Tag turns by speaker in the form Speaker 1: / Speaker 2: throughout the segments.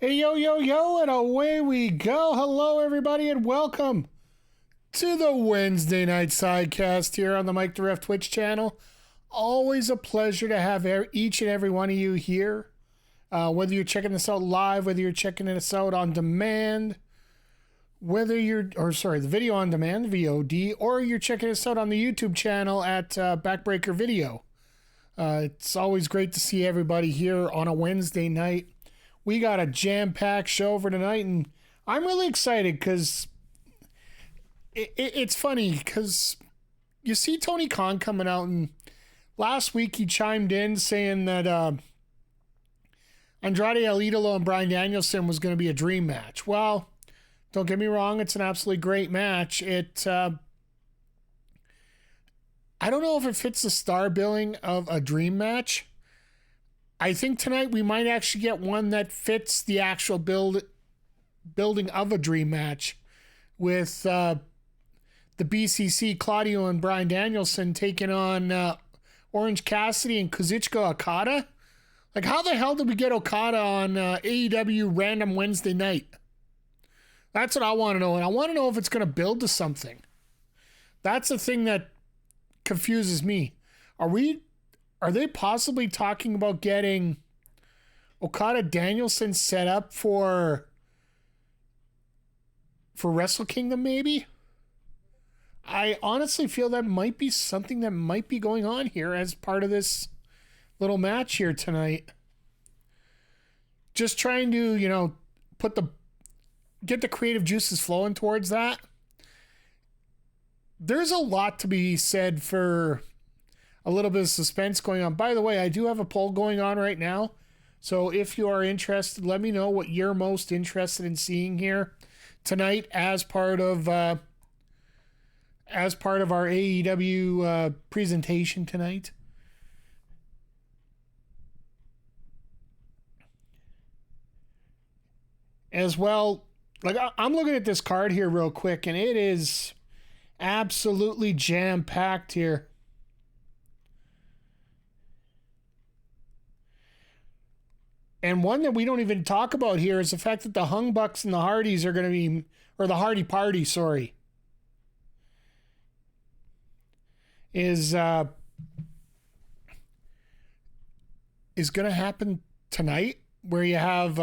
Speaker 1: Hey, yo, yo, yo, and away we go. Hello, everybody, and welcome to the Wednesday night Sidecast here on the Mike the Ref Twitch channel. Always a pleasure to have each and every one of you here. Whether you're checking this out live, whether you're checking this out on demand, the video on demand, the VOD, or you're checking us out on the YouTube channel at Backbreaker Video. It's always great to see everybody here on a Wednesday night. We got a jam-packed show for tonight, and I'm really excited because it's funny because you see Tony Khan coming out, and last week he chimed in saying that Andrade El Idolo and Bryan Danielson was going to be a dream match. Well, don't get me wrong, it's an absolutely great match. I don't know if it fits the star billing of a dream match. I think tonight we might actually get one that fits the actual building of a dream match with the BCC, Claudio and Bryan Danielson taking on Orange Cassidy and Kazuchika Okada. Like, how the hell did we get Okada on AEW Random Wednesday night? That's what I want to know, and I want to know if it's going to build to something. That's the thing that confuses me. Are they possibly talking about getting Okada Danielson set up for Wrestle Kingdom, maybe? I honestly feel that might be something that might be going on here as part of this little match here tonight. Just trying to, get the creative juices flowing towards that. There's a lot to be said for a little bit of suspense going on. By the way, I do have a poll going on right now. So if you are interested, let me know what you're most interested in seeing here tonight as part of our AEW presentation tonight. As well, like, I'm looking at this card here real quick, and it is absolutely jam-packed here. And one that we don't even talk about here is the fact that the Hung Bucks and the Hardys are going to be, or the Hardy Party, sorry, is going to happen tonight, where you have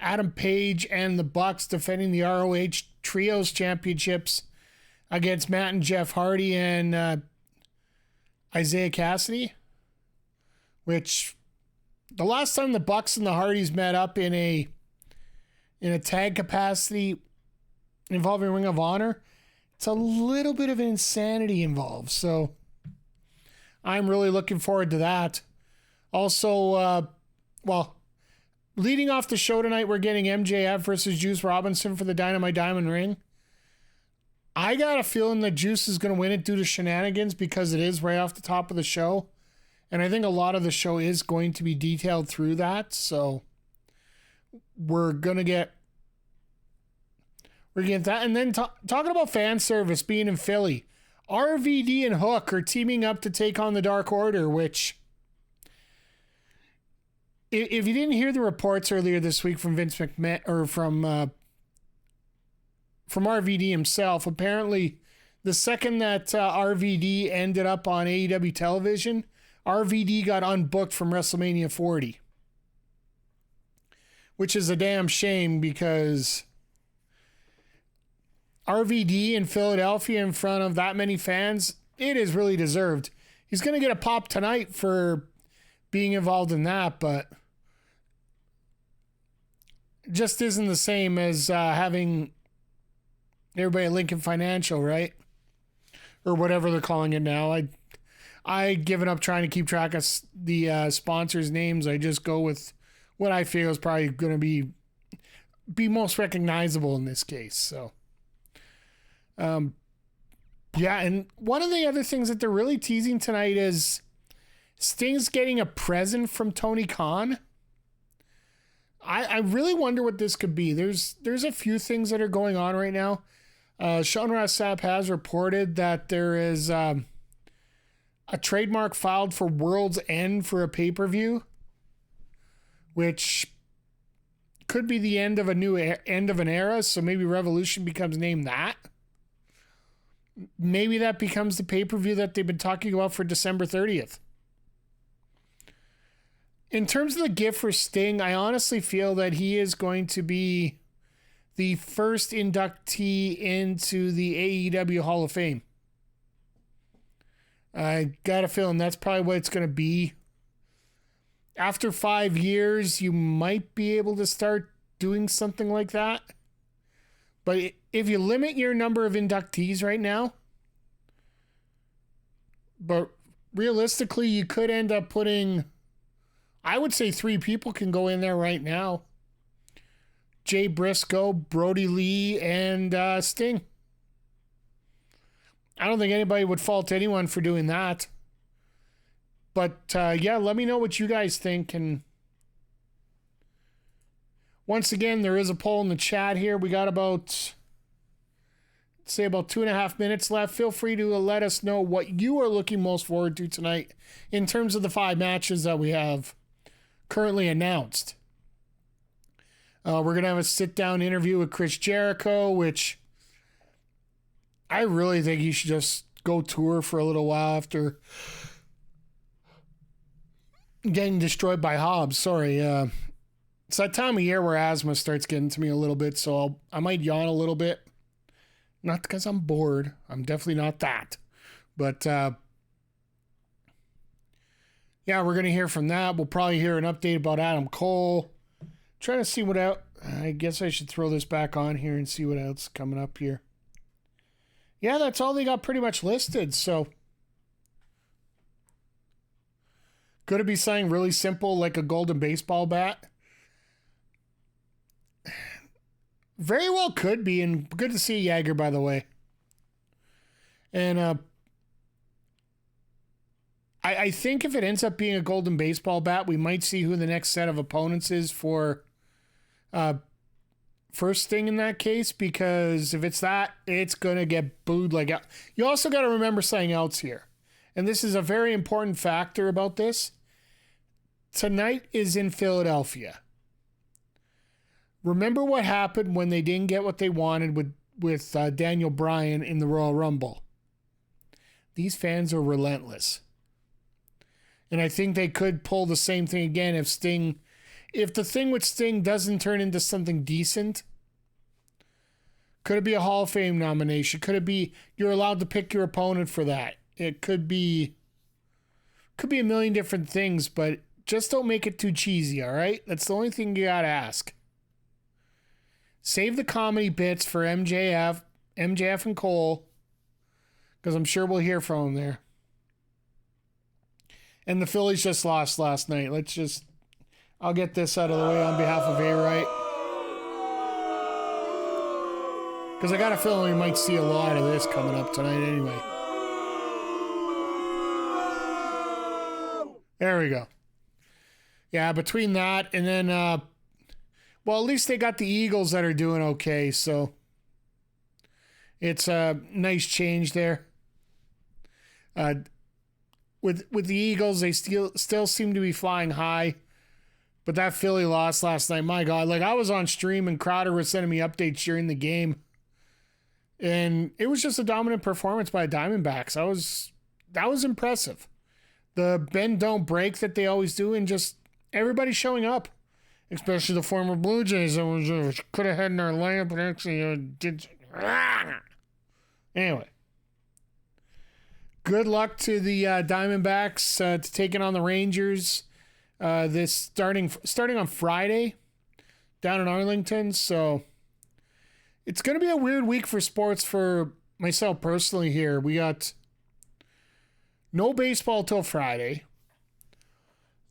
Speaker 1: Adam Page and the Bucks defending the ROH Trios Championships against Matt and Jeff Hardy and Isaiah Cassidy, which the last time the Bucks and the Hardys met up in a tag capacity involving Ring of Honor, it's a little bit of insanity involved. So I'm really looking forward to that. Also, leading off the show tonight, we're getting MJF versus Juice Robinson for the Dynamite Diamond Ring. I got a feeling that Juice is going to win it due to shenanigans because it is right off the top of the show. And I think a lot of the show is going to be detailed through that. So we're going to get that. And then talking about fan service being in Philly, RVD and Hook are teaming up to take on the Dark Order, which, if you didn't hear the reports earlier this week from Vince McMahon, or from RVD himself, apparently the second that RVD ended up on AEW television, RVD got unbooked from WrestleMania 40, which is a damn shame because RVD in Philadelphia in front of that many fans, it is really deserved. He's going to get a pop tonight for being involved in that, but just isn't the same as having everybody at Lincoln Financial, right? Or whatever they're calling it now. I given up trying to keep track of the sponsors' names. I just go with what I feel is probably going to be most recognizable in this case. So, yeah. And one of the other things that they're really teasing tonight is Sting's getting a present from Tony Khan. I really wonder what this could be. There's a few things that are going on right now. Sean Ross Sapp has reported that there is a trademark filed for World's End for a pay-per-view, which could be the end of end of an era, so maybe Revolution becomes named that. Maybe that becomes the pay-per-view that they've been talking about for December 30th. In terms of the gift for Sting, I honestly feel that he is going to be the first inductee into the AEW Hall of Fame. I got a feeling that's probably what it's going to be. After 5 years, you might be able to start doing something like that. But if you limit your number of inductees right now, but realistically, you could end up putting, I would say 3 people can go in there right now. Jay Briscoe, Brody Lee, and Sting. I don't think anybody would fault anyone for doing that. But yeah, let me know what you guys think. And once again, there is a poll in the chat here. We got about 2.5 minutes left. Feel free to let us know what you are looking most forward to tonight in terms of the 5 matches that we have currently announced. We're going to have a sit-down interview with Chris Jericho, which I really think he should just go tour for a little while after getting destroyed by Hobbs. Sorry. It's that time of year where asthma starts getting to me a little bit, so I might yawn a little bit. Not because I'm bored. I'm definitely not that. But, yeah, we're going to hear from that. We'll probably hear an update about Adam Cole. Trying to see what else. I guess I should throw this back on here and see what else is coming up here. Yeah, that's all they got pretty much listed, so could it be something really simple like a golden baseball bat? Very well could be, and good to see Jagger, by the way. And I think if it ends up being a golden baseball bat, we might see who the next set of opponents is for first thing in that case, because if it's that, it's going to get booed like... You also got to remember something else here. And this is a very important factor about this. Tonight is in Philadelphia. Remember what happened when they didn't get what they wanted with Daniel Bryan in the Royal Rumble. These fans are relentless. And I think they could pull the same thing again if the thing with Sting doesn't turn into something decent. Could it be a Hall of Fame nomination? Could it be you're allowed to pick your opponent for that? It could be a million different things, but just don't make it too cheesy, all right? That's the only thing you got to ask. Save the comedy bits for MJF and Cole, because I'm sure we'll hear from them there. And the Phillies just lost last night. I'll get this out of the way on behalf of A-Right. Because I got a feeling we might see a lot of this coming up tonight anyway. There we go. Yeah, between that and then, well, at least they got the Eagles that are doing okay, so it's a nice change there. With the Eagles, they still seem to be flying high, but that Philly loss last night, my God, like I was on stream and Crowder was sending me updates during the game, and it was just a dominant performance by the Diamondbacks. That was impressive. The bend don't break that they always do, and just everybody showing up, especially the former Blue Jays that could have had in our lineup and actually did. Anyway, good luck to the Diamondbacks to taking on the Rangers. This starting on Friday down in Arlington. So it's going to be a weird week for sports for myself personally here. We got no baseball till Friday.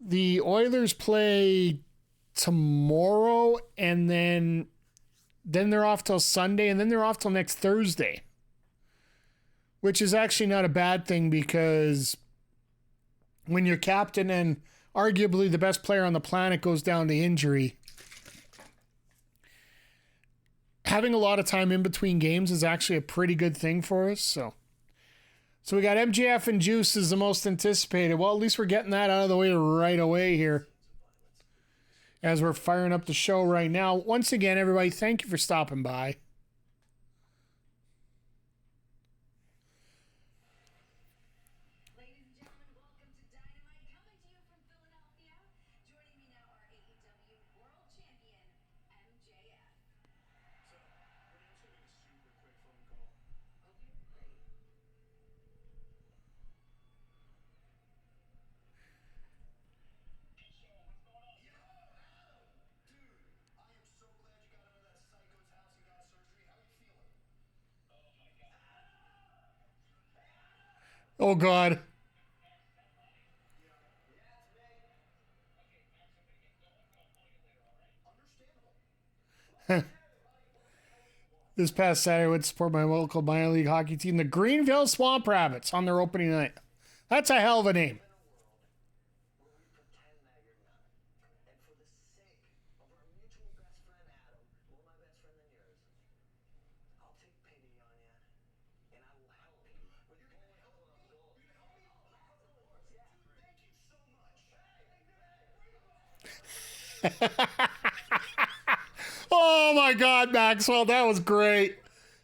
Speaker 1: The Oilers play tomorrow, and then they're off till Sunday, and then they're off till next Thursday, which is actually not a bad thing, because when your captain and arguably the best player on the planet goes down to injury, having a lot of time in between games is actually a pretty good thing for us. So we got MJF and Juice is the most anticipated. Well, at least we're getting that out of the way right away here. as we're firing up the show right now. Once again, everybody, thank you for stopping by.
Speaker 2: Ladies and gentlemen, welcome to Dynamite, coming to you from Philadelphia. Joining me now are AEW World Champion MJF.
Speaker 3: So, we're just gonna make a super quick phone call.
Speaker 2: Okay, great.
Speaker 3: Dude, I am so glad you got out of that psycho's house and got surgery. How are you feeling?
Speaker 1: Oh, God. This past Saturday, I went to support my local minor league hockey team, the Greenville Swamp Rabbits, on their opening night. That's a hell of a name.
Speaker 3: Where we pretend that you're not. And for the sake of our mutual best friend Adam, more my best friend than yours, I'll take pity on you, and I will help you. But you're gonna help me? You're gonna help me? Oh, of course, yeah. Dude, thank you so much.
Speaker 1: Oh, my God, Maxwell. That was great.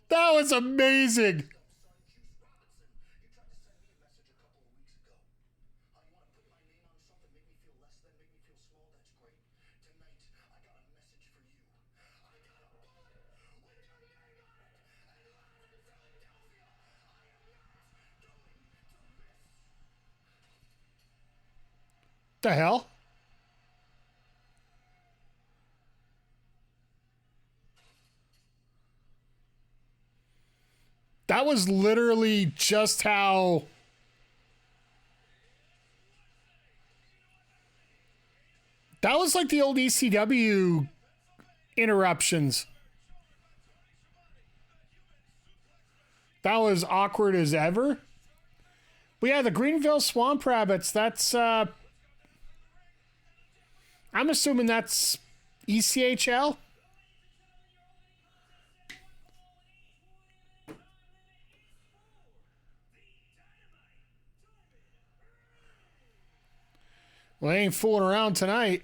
Speaker 1: That was amazing.
Speaker 3: Son, Juice Robinson, you tried to send me a message a couple of weeks ago. How you want to put my name on something, make me feel less than, make me feel small? That's great. Tonight, I got a message for you. I got a bullet with your name on it. And live in Philadelphia, I am not going to miss.
Speaker 1: The hell? That was literally just how... That was like the old ECW interruptions. That was awkward as ever. But yeah, the Greenville Swamp Rabbits, that's... I'm assuming that's ECHL? Well, they ain't fooling around tonight.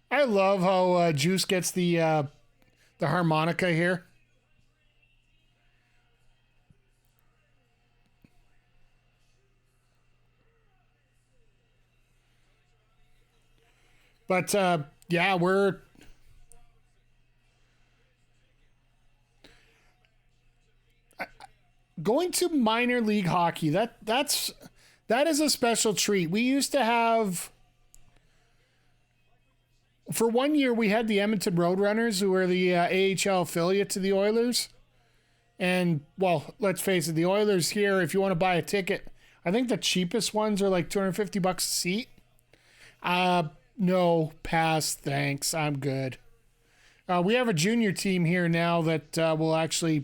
Speaker 1: I love how Juice gets the harmonica here. But yeah, we're going to minor league hockey. That is a special treat. We used to have, for 1 year, we had the Edmonton Roadrunners, who were the AHL affiliate to the Oilers. And, well, let's face it, the Oilers here, if you want to buy a ticket, I think the cheapest ones are like $250 a seat. No, pass, thanks. I'm good. We have a junior team here now that will actually...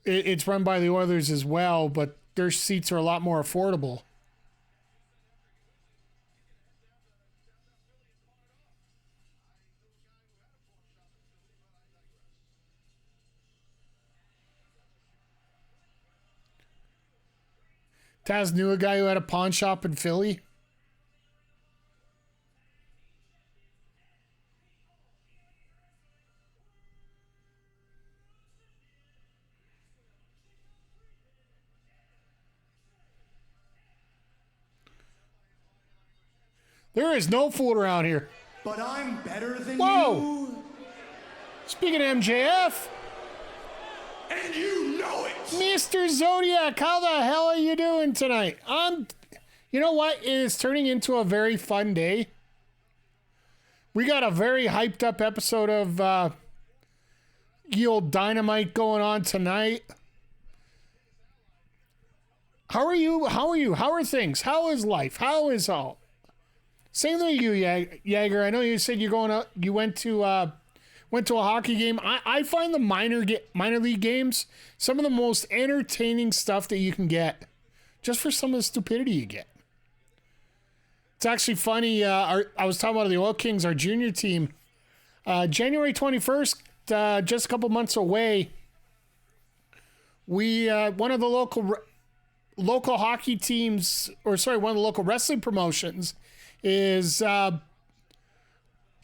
Speaker 1: It's run by the Oilers as well, but their seats are a lot more affordable. Taz knew a guy who had a pawn shop in Philly. There is no fool around here.
Speaker 3: But I'm better than
Speaker 1: Whoa!
Speaker 3: you.
Speaker 1: Speaking of MJF,
Speaker 3: And you know it.
Speaker 1: Mr. Zodiac, how the hell are you doing tonight? You know what? It is turning into a very fun day. We got a very hyped up episode of ye old Dynamite going on tonight. How are you? How are you? How are things? How is life? How is all? Same with you, Jaeger. I know you said you're going out. You went to a hockey game. I find the minor league games some of the most entertaining stuff that you can get, just for some of the stupidity you get. It's actually funny. I was talking about the Oil Kings, our junior team. January 21st, just a couple months away. We one of the local local hockey teams, one of the local wrestling promotions is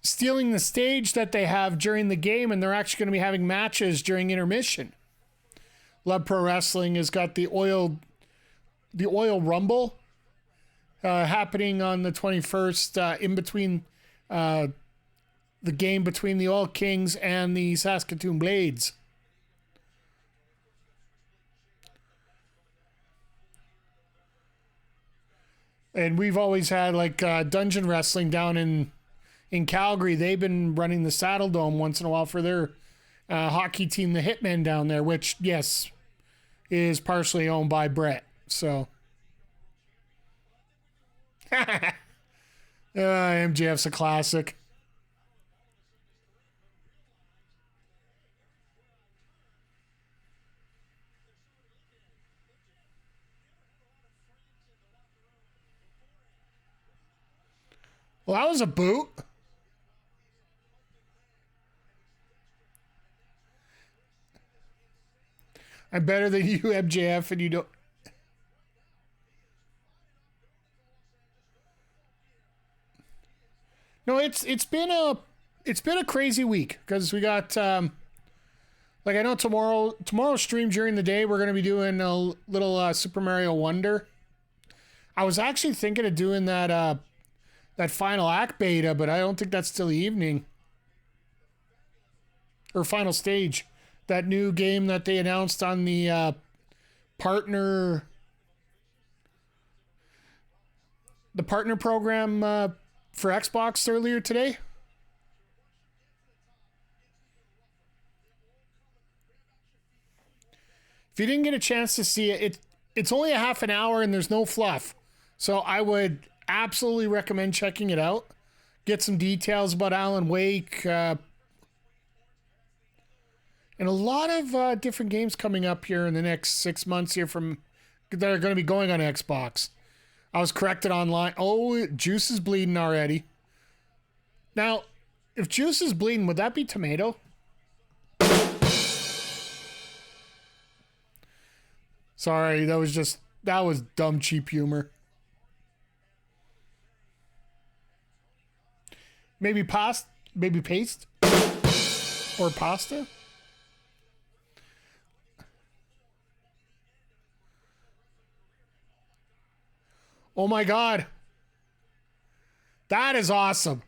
Speaker 1: stealing the stage that they have during the game, and they're actually going to be having matches during intermission. Love Pro Wrestling has got the Oil Rumble happening on the 21st, in between the game between the Oil Kings and the Saskatoon Blades. And we've always had like Dungeon Wrestling down in Calgary. They've been running the Saddle Dome once in a while for their hockey team, the Hitmen down there, which, yes, is partially owned by Brett. So, MJF's a classic. Well, that was a boot. I'm better than you, MJF, and you don't. No, it's been a crazy week because we got like I know tomorrow's stream during the day we're gonna be doing a little Super Mario Wonder. I was actually thinking of doing that final act beta, but I don't think that's till the evening. Or final stage. That new game that they announced on the partner program for Xbox earlier today. If you didn't get a chance to see it, it's only a half an hour and there's no fluff. So I would absolutely recommend checking it out. Get some details about Alan Wake. And a lot of different games coming up here in the next 6 months here that are going to be going on Xbox. I was corrected online. Oh, Juice is bleeding already. Now, if Juice is bleeding, would that be tomato? Sorry, that was dumb, cheap humor. Maybe paste? Or pasta? Oh my God. That is awesome.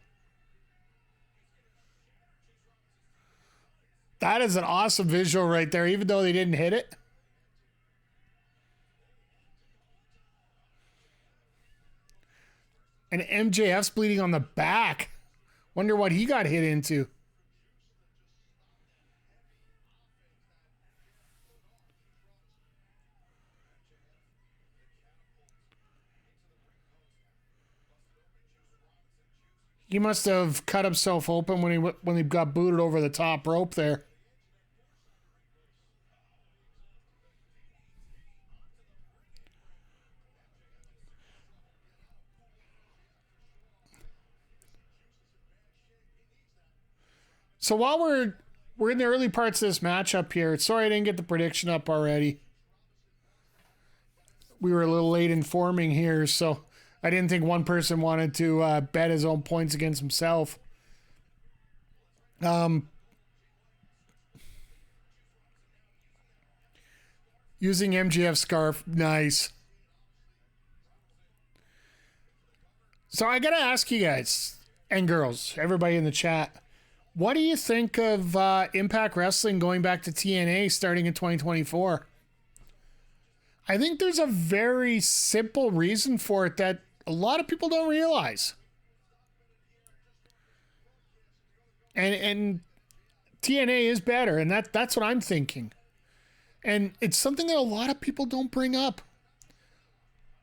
Speaker 1: That is an awesome visual right there, even though they didn't hit it. And MJF's bleeding on the back. Wonder what he got hit into. He must have cut himself open when he got booted over the top rope there. So while we're in the early parts of this matchup here, sorry I didn't get the prediction up already. We were a little late informing here, so I didn't think one person wanted to bet his own points against himself. Using MGF scarf, nice. So I gotta ask you guys and girls, everybody in the chat, what do you think of Impact Wrestling going back to TNA starting in 2024? I think there's a very simple reason for it that a lot of people don't realize. And TNA is better, and that's what I'm thinking. And it's something that a lot of people don't bring up.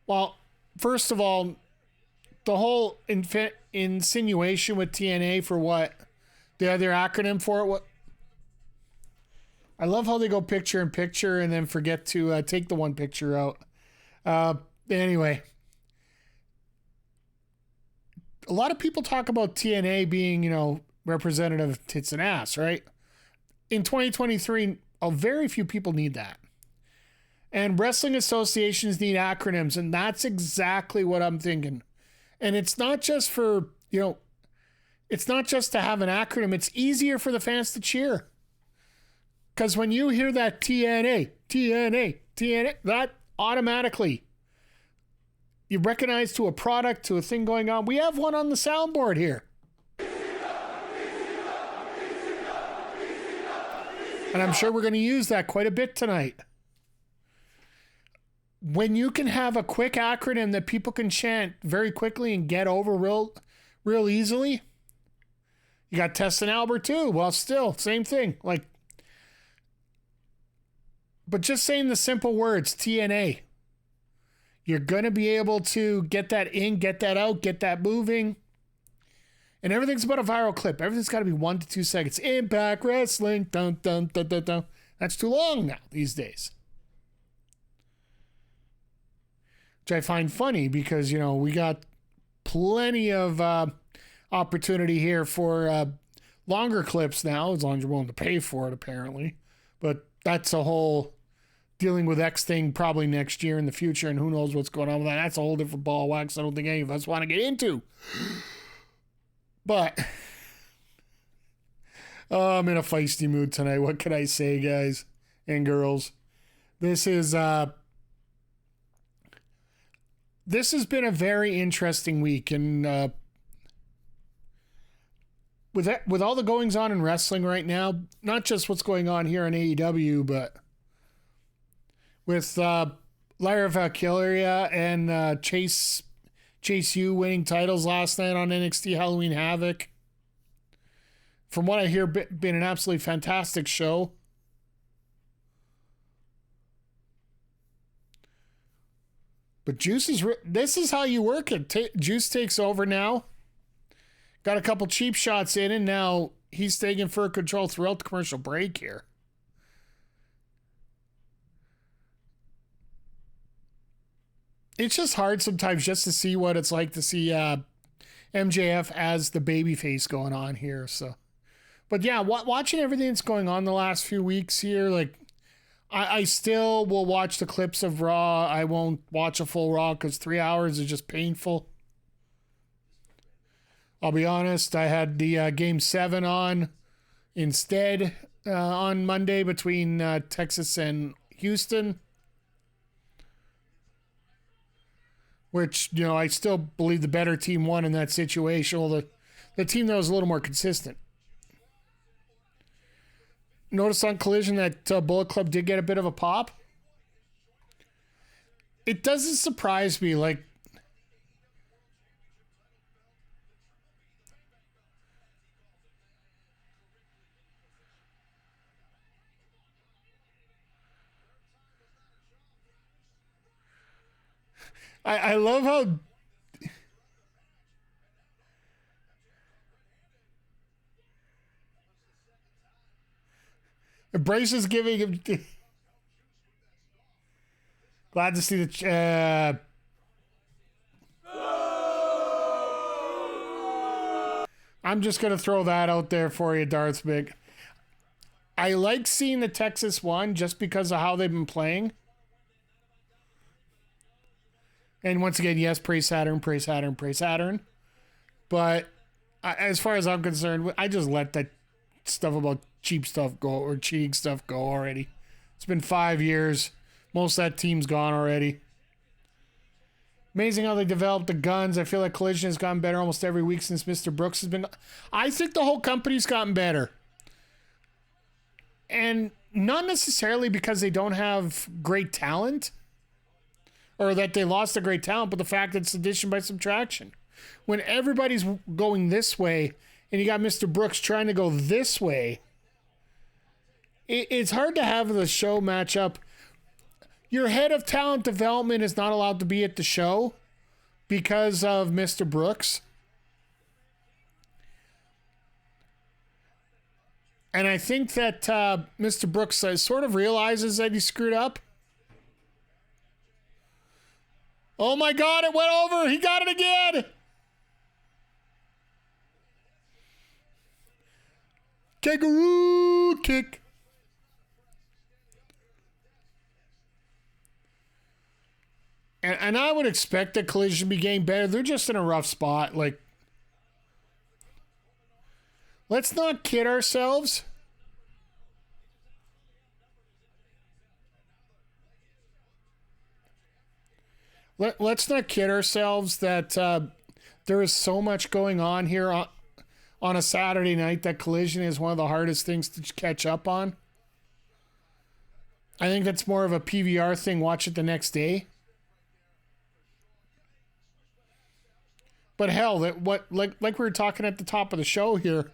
Speaker 1: Well, first of all, the whole insinuation with TNA for what? The other acronym for it? What? I love how they go picture in picture and then forget to take the one picture out. Anyway. A lot of people talk about TNA being, representative of tits and ass, right? In 2023, very few people need that. And wrestling associations need acronyms, and that's exactly what I'm thinking. And it's not just for, it's not just to have an acronym. It's easier for the fans to cheer. Because when you hear that TNA, TNA, TNA, that automatically, you recognize to a product, to a thing going on. We have one on the soundboard here. And I'm sure we're going to use that quite a bit tonight. When you can have a quick acronym that people can chant very quickly and get over real easily. You got Tess and Albert too. Well, still, same thing. But just saying the simple words, TNA. You're going to be able to get that in, get that out, get that moving. And everything's about a viral clip. Everything's got to be 1 to 2 seconds. Impact Wrestling. Dun, dun, dun, dun, dun. That's too long now these days. Which I find funny because, we got plenty of opportunity here for longer clips now, as long as you're willing to pay for it, apparently. But that's a whole dealing with X thing probably next year in the future, and who knows what's going on with that. That's a whole different ball of wax I don't think any of us want to get into. But I'm in a feisty mood tonight. What can I say, guys and girls? This has been a very interesting week, and with all the goings on in wrestling right now, not just what's going on here in AEW, but with Lyra Valkyria and Chase U winning titles last night on NXT Halloween Havoc. From what I hear, been an absolutely fantastic show. But Juice this is how you work it. Juice takes over now. Got a couple cheap shots in, and now he's taking full control throughout the commercial break here. It's just hard sometimes just to see what it's like to see MJF as the babyface going on here. So, but yeah, watching everything that's going on the last few weeks here, I still will watch the clips of Raw. I won't watch a full Raw because 3 hours is just painful. I'll be honest, I had the Game 7 on instead on Monday between Texas and Houston. Which, I still believe the better team won in that situation. Well, the team that was a little more consistent. Notice on Collision that Bullet Club did get a bit of a pop. It doesn't surprise me. I love how Brace is giving him. Glad to see the. I'm just gonna throw that out there for you, Darth Big. I like seeing the Texas one just because of how they've been playing. And once again, yes, praise Saturn, praise Saturn, praise Saturn. But as far as I'm concerned, I just let that stuff about cheap stuff go or cheating stuff go already. It's been 5 years. Most of that team's gone already. Amazing how they developed the guns. I feel like Collision has gotten better almost every week since Mr. Brooks has been. I think the whole company's gotten better. And not necessarily because they don't have great talent. Or that they lost a great talent, but the fact that it's addition by subtraction. When everybody's going this way, and you got Mr. Brooks trying to go this way, it's hard to have the show match up. Your head of talent development is not allowed to be at the show because of Mr. Brooks. And I think that Mr. Brooks sort of realizes that he screwed up. Oh my God, it went over. He got it again. Kangaroo kick. And I would expect that Collision to be getting better. They're just in a rough spot. Like, let's not kid ourselves. Let's not kid ourselves that there is so much going on here on a Saturday night that Collision is one of the hardest things to catch up on. I think that's more of a PVR thing. Watch it the next day. But hell, like we were talking at the top of the show here,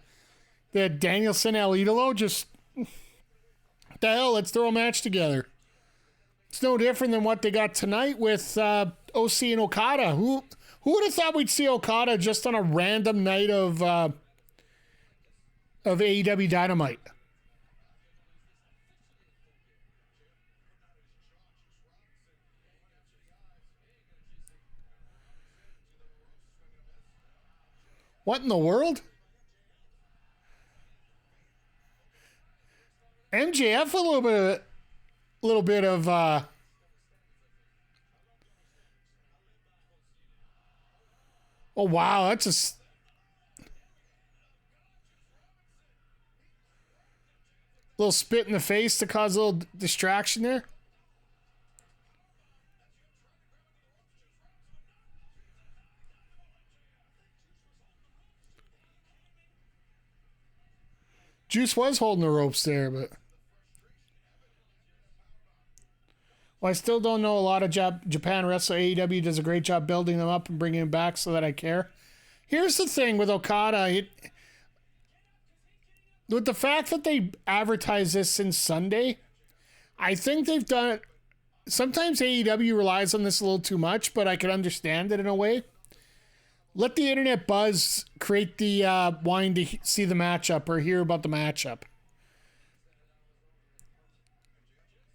Speaker 1: that Danielson El Idolo just, the hell, let's throw a match together. It's no different than what they got tonight with OC and Okada. Who would have thought we'd see Okada just on a random night of AEW Dynamite? What in the world? MJF a little bit of oh wow, that's little spit in the face to cause a little distraction there. Juice was holding the ropes there, but well, I still don't know a lot of Japan wrestler. AEW does a great job building them up and bringing them back so that I care. Here's the thing with Okada. With the fact that they advertise this since Sunday, I think they've done it. Sometimes AEW relies on this a little too much, but I can understand it in a way. Let the internet buzz create the wanting to see the matchup or hear about the matchup.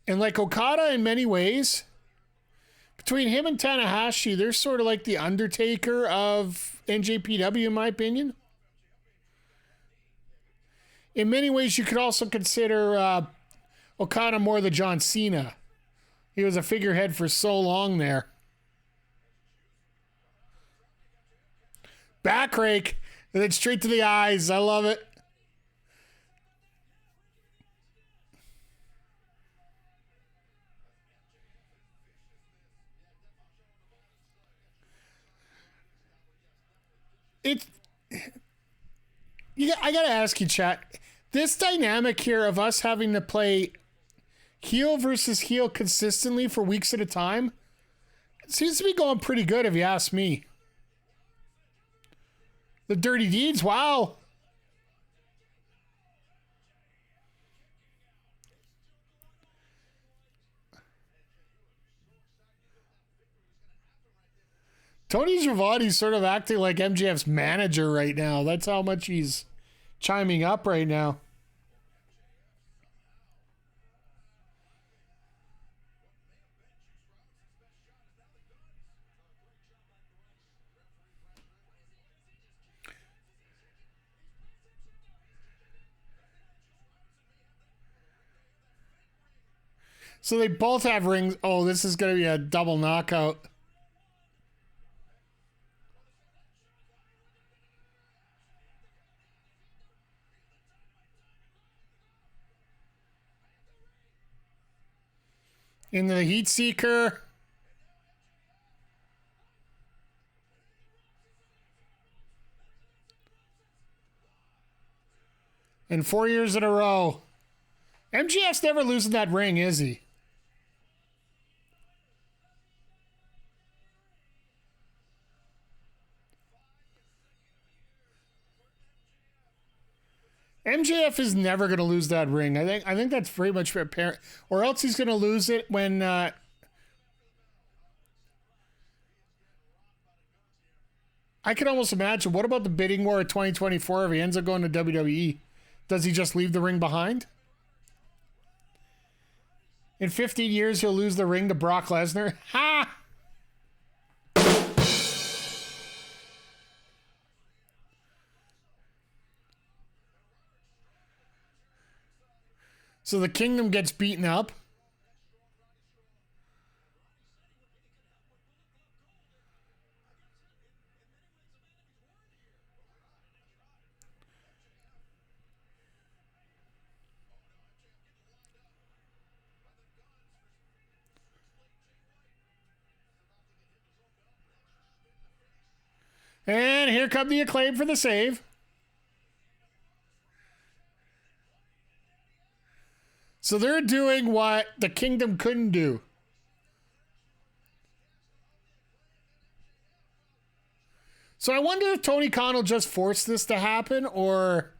Speaker 1: And like Okada in many ways, between him and Tanahashi, they're sort of like the Undertaker of NJPW, in my opinion. In many ways, you could also consider Okada more the John Cena. He was a figurehead for so long there. Back rake, and then straight to the eyes. I love it. I gotta ask you, chat. This dynamic here of us having to play heel versus heel consistently for weeks at a time seems to be going pretty good, if you ask me. The Dirty Deeds, wow. Tony Schiavone's sort of acting like MJF's manager right now. That's how much he's chiming up right now. So they both have rings. Oh, this is going to be a double knockout. Into the Heat Seeker. And 4 years in a row. MJF's never losing that ring, is he? MJF is never going to lose that ring. I think that's pretty much apparent. Or else he's going to lose it when I can almost imagine, what about the bidding war of 2024 if he ends up going to WWE? Does he just leave the ring behind? In 15 years, he'll lose the ring to Brock Lesnar. Ha! So the Kingdom gets beaten up. And here come the Acclaim for the save. So they're doing what the Kingdom couldn't do. So I wonder if Tony Khan will just force this to happen, or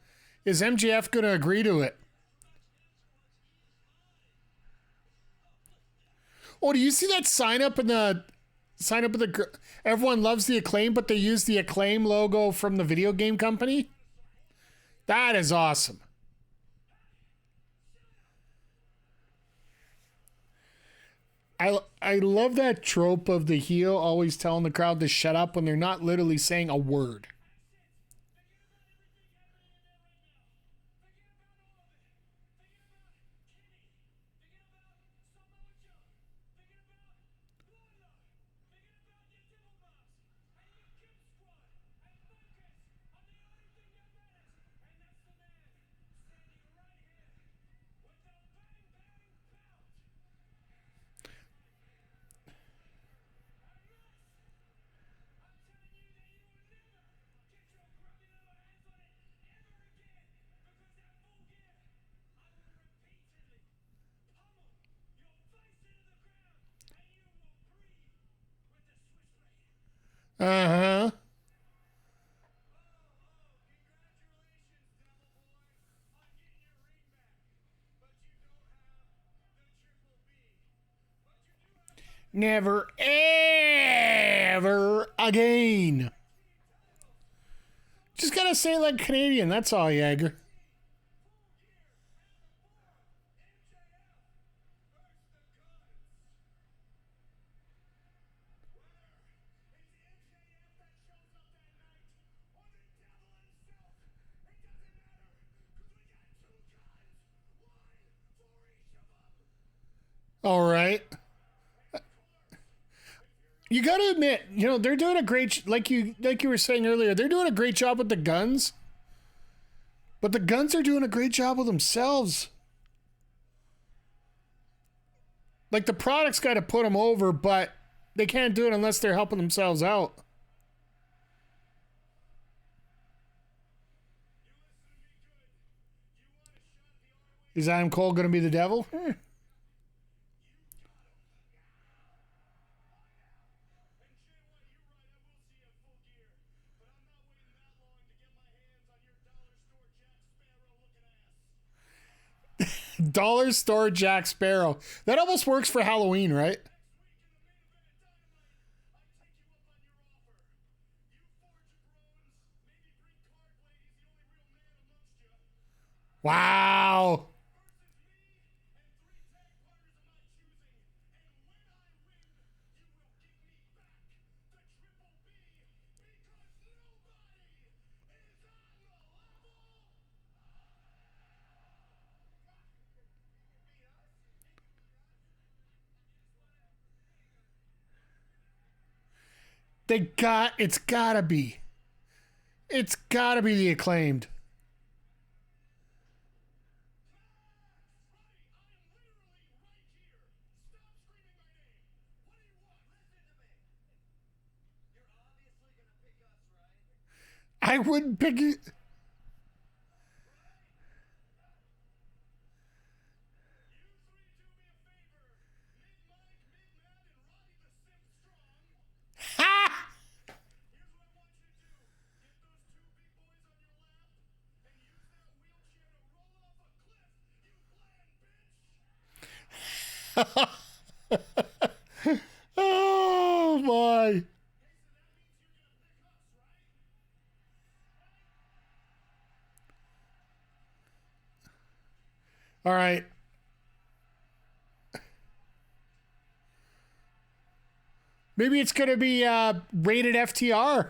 Speaker 1: is MJF going to agree to it? Oh, do you see that sign up in the everyone loves the Acclaim, but they use the Acclaim logo from the video game company? That is awesome. I love that trope of the heel always telling the crowd to shut up when they're not literally saying a word. Uh-huh. Never, ever again. Just gotta say it like Canadian. That's all, Jagger. All right. You got to admit, they're doing a great, like you were saying earlier, they're doing a great job with the guns. But the guns are doing a great job with themselves. Like, the product's got to put them over, but they can't do it unless they're helping themselves out. Is Adam Cole going to be the devil? Dollar Store Jack Sparrow. That almost works for Halloween, right? Wow. It's gotta be. It's gotta be the Acclaimed. I wouldn't pick it. Ha! Oh my. All right. Maybe it's going to be rated FTR.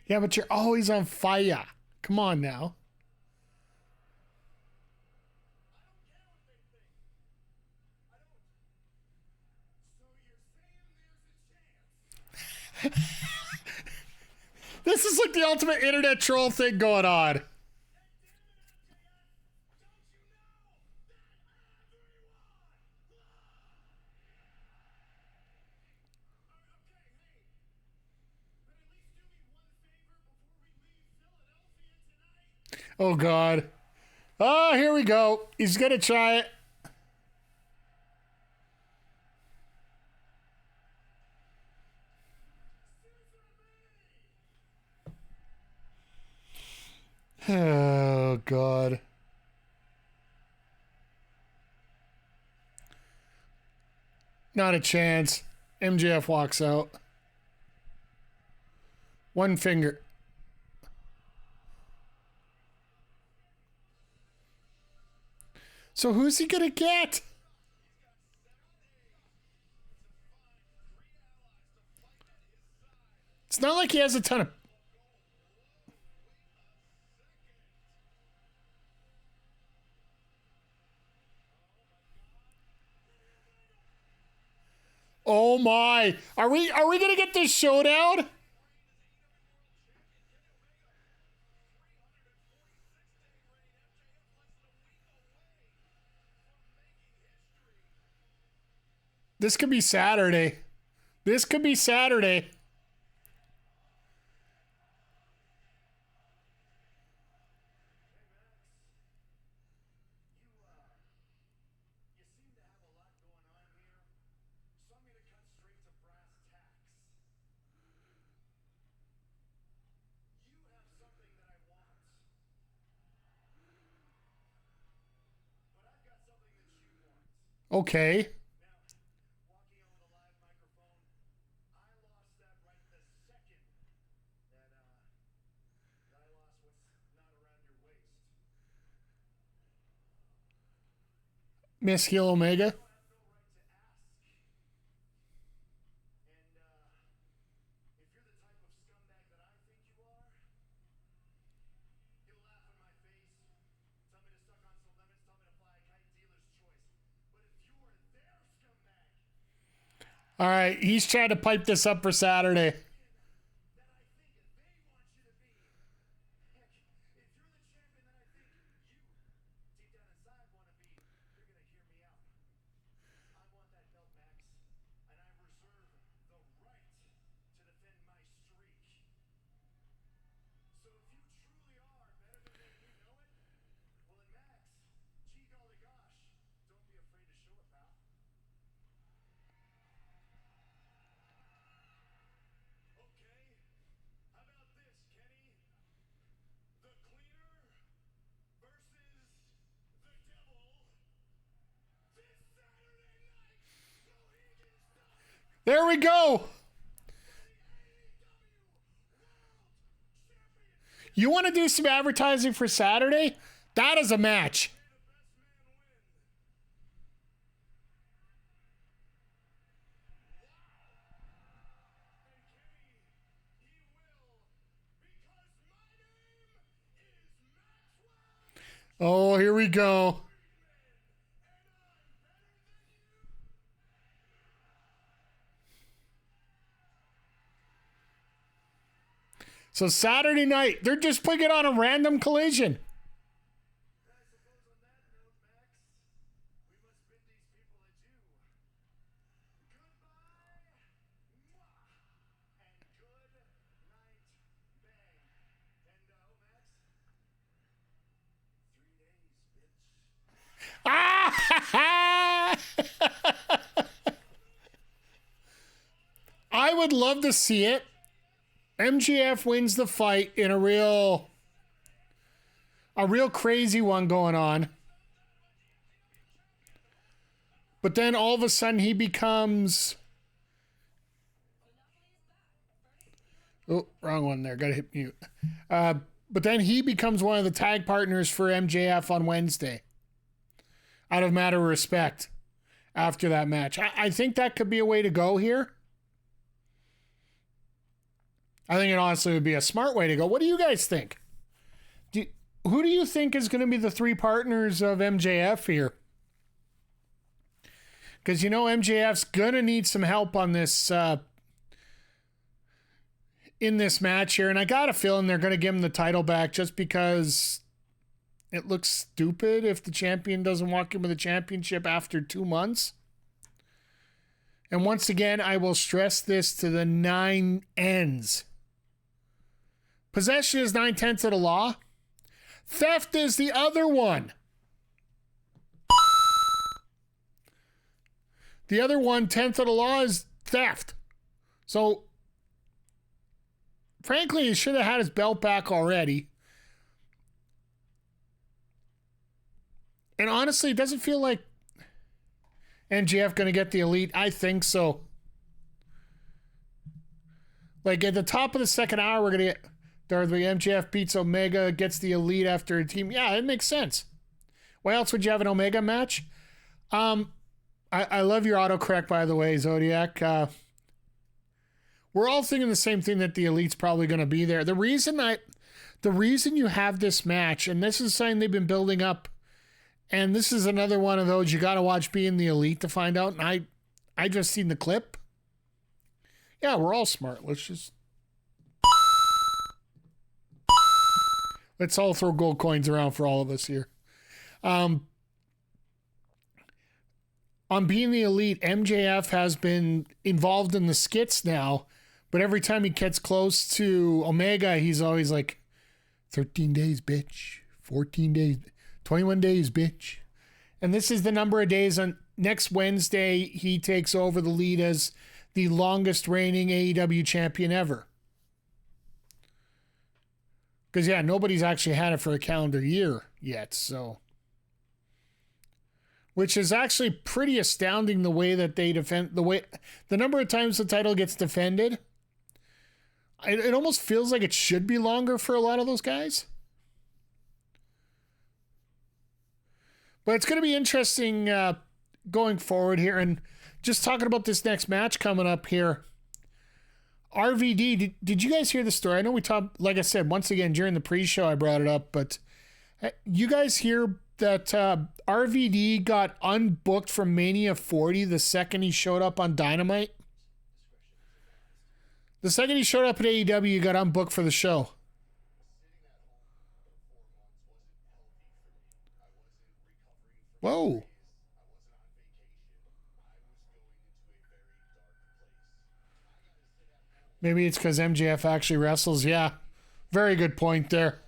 Speaker 1: Yeah, but you're always on fire. Come on now. This is like the ultimate internet troll thing going on. Oh, God. Oh, here we go. He's going to try it. Oh, God. Not a chance. MJF walks out. One finger. So who's he gonna get? It's not like he has a ton of... Oh my! Are we gonna get this showdown? This could be Saturday. This could be Saturday. Okay. Miss Heel Omega. All right, he's trying to pipe this up for Saturday. There we go. You want to do some advertising for Saturday? That is a match. Oh, here we go. So Saturday night, they're just putting it on a random collision. Ah! I would love to see it. MJF wins the fight in a real crazy one going on. But then all of a sudden he becomes... Oh, wrong one there. Got to hit mute. But then he becomes one of the tag partners for MJF on Wednesday. Out of matter of respect after that match. I think that could be a way to go here. I think it honestly would be a smart way to go. What do you guys think? Who do you think is going to be the three partners of MJF here? Because, you know, MJF's going to need some help on this in this match here, and I got a feeling they're going to give him the title back just because it looks stupid if the champion doesn't walk in with a championship after 2 months. And once again, I will stress this to the 9 ends. Possession is 9/10 of the law. Theft is the other one. The other 1/10 of the law is theft. So, frankly, he should have had his belt back already. And honestly, it doesn't feel like MJF going to get the elite. I think so. Like at the top of the second hour, we're going to get MJF beats Omega, gets the elite after a team. Yeah, it makes sense. Why else would you have an Omega match? I love your autocorrect, by the way, Zodiac. We're all thinking the same thing, that the elite's probably going to be there. The reason you have this match, and this is something they've been building up, and this is another one of those you got to watch Being the Elite to find out. And I just seen the clip. Yeah, we're all smart. Let's all throw gold coins around for all of us here. On Being the Elite, MJF has been involved in the skits now, but every time he gets close to Omega, he's always like, 13 days, bitch. 14 days. 21 days, bitch. And this is the number of days. On next Wednesday, he takes over the lead as the longest reigning AEW champion ever. Because, yeah, nobody's actually had it for a calendar year yet, so. Which is actually pretty astounding, the way that they defend, the number of times the title gets defended. It almost feels like it should be longer for a lot of those guys. But it's going to be interesting going forward here. And just talking about this next match coming up here. RVD, did you guys hear the story? I know we talked, like I said, once again, during the pre-show I brought it up. But you guys hear that RVD got unbooked from Mania 40 the second he showed up on Dynamite? The second he showed up at AEW, he got unbooked for the show. Whoa. Maybe it's because MJF actually wrestles. Yeah. Very good point there.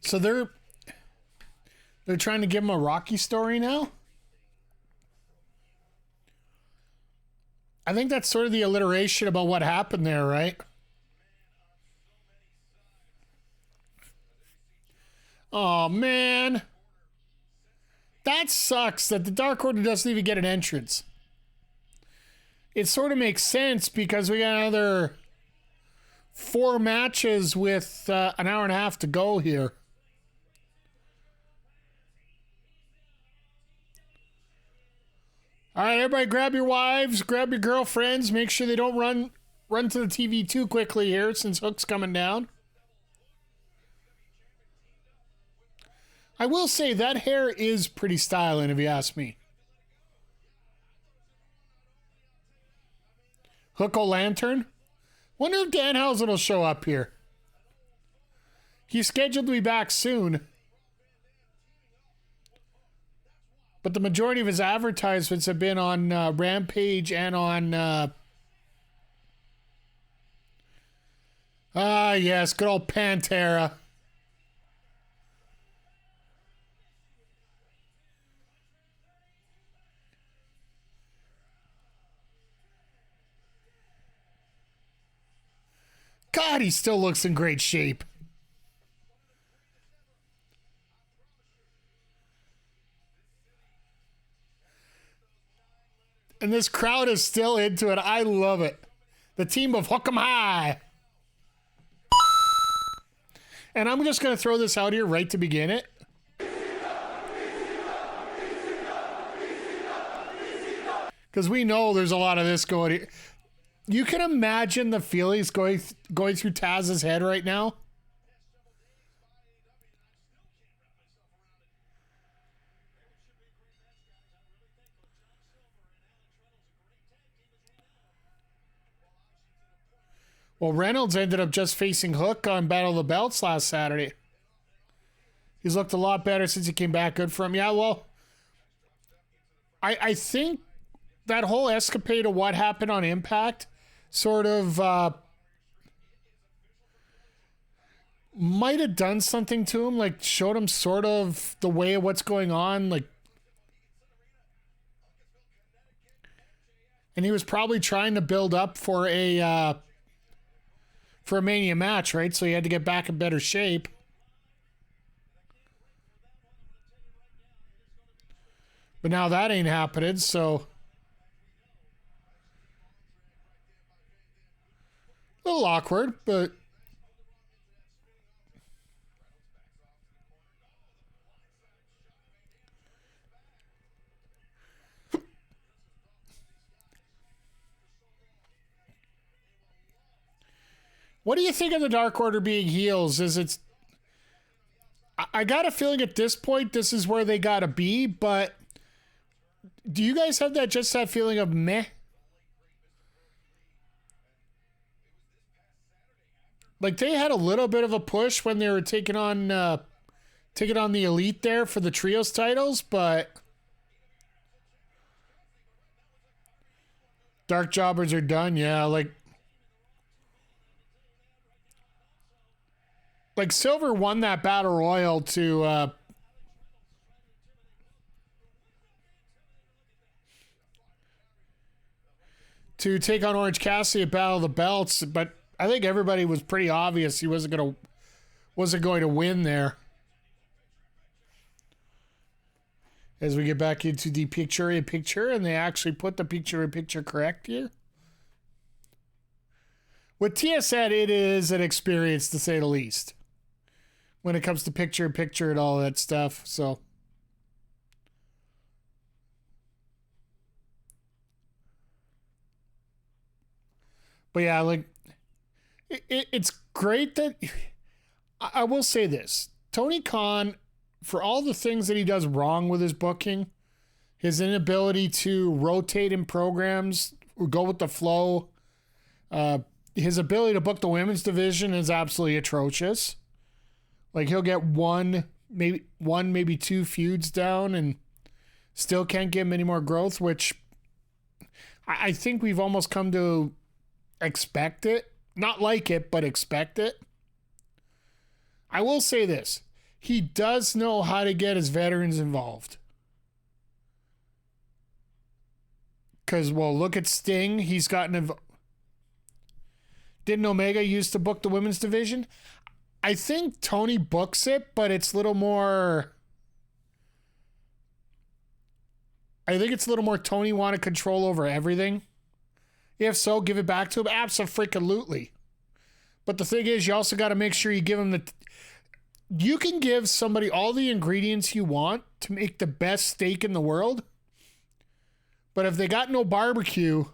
Speaker 1: So they're trying to give him a Rocky story now? I think that's sort of the alliteration about what happened there, right? Oh, man. That sucks that the Dark Order doesn't even get an entrance. It sort of makes sense because we got another 4 matches with an hour and a half to go here. All right, everybody grab your wives, grab your girlfriends, make sure they don't run to the TV too quickly here since Hook's coming down. I will say that hair is pretty styling if you ask me. Hook O'Lantern? Wonder if Danhausen will show up here. He's scheduled to be back soon. But the majority of his advertisements have been on Rampage and on... yes, good old Pantera. God, he still looks in great shape. And this crowd is still into it. I love it. The team of Hook 'em High. And I'm just going to throw this out here right to begin it. Because we know there's a lot of this going here. You can imagine the feelings going through Taz's head right now. Well, Reynolds ended up just facing Hook on Battle of the Belts last Saturday. He's looked a lot better since he came back. Good for him. Yeah, well, I think that whole escapade of what happened on Impact sort of might have done something to him, like showed him sort of the way of what's going on, like, and he was probably trying to build up for a Mania match, right? So he had to get back in better shape. But now that ain't happening, so a little awkward, but what do you think of the Dark Order being heels? I got a feeling at this point this is where they gotta be, but do you guys have that feeling of meh? Like they had a little bit of a push when they were taking on the Elite there for the trios titles, but Dark Jobbers are done. Yeah, like Silver won that battle royal to take on Orange Cassidy at Battle of the Belts, but I think everybody was pretty obvious he wasn't going to win there. As we get back into the picture-in-picture, and they actually put the picture-in-picture correct here. With TSN, it is an experience to say the least when it comes to picture-in-picture and all that stuff, so. But yeah, like, it's great that, I will say this, Tony Khan, for all the things that he does wrong with his booking, his inability to rotate in programs, or go with the flow, his ability to book the women's division is absolutely atrocious. Like, he'll get one, maybe two feuds down and still can't give him any more growth, which I think we've almost come to expect it. Not like it, but expect it. I will say this. He does know how to get his veterans involved. Because, well, look at Sting. He's gotten involved. Didn't Omega used to book the women's division? I think Tony books it, but it's a little more... I think it's a little more Tony wanted control over everything. If so, give it back to him. Abso-freaking-lutely. But the thing is, you also got to make sure you give him the... You can give somebody all the ingredients you want to make the best steak in the world. But if they got no barbecue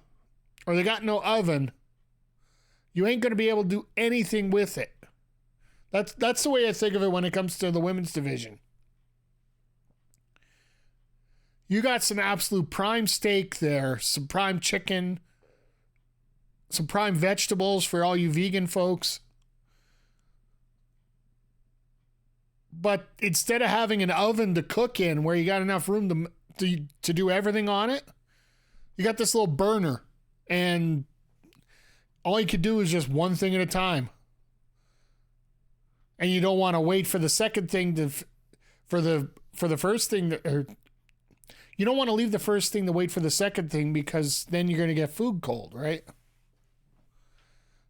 Speaker 1: or they got no oven, you ain't going to be able to do anything with it. That's the way I think of it when it comes to the women's division. You got some absolute prime steak there, some prime chicken, some prime vegetables for all you vegan folks. But instead of having an oven to cook in where you got enough room to do everything on it, you got this little burner, and all you could do is just one thing at a time. And you don't want to wait for the second thing for the first thing you don't want to leave the first thing to wait for the second thing, because then you're going to get food cold, right?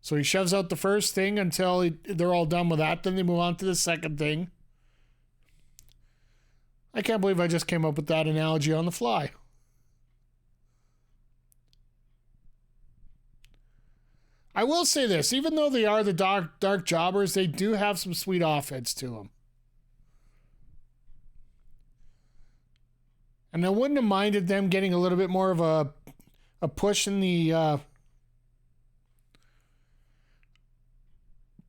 Speaker 1: So he shoves out the first thing until they're all done with that. Then they move on to the second thing. I can't believe I just came up with that analogy on the fly. I will say this, even though they are the dark jobbers, they do have some sweet offense to them. And I wouldn't have minded them getting a little bit more of a push in the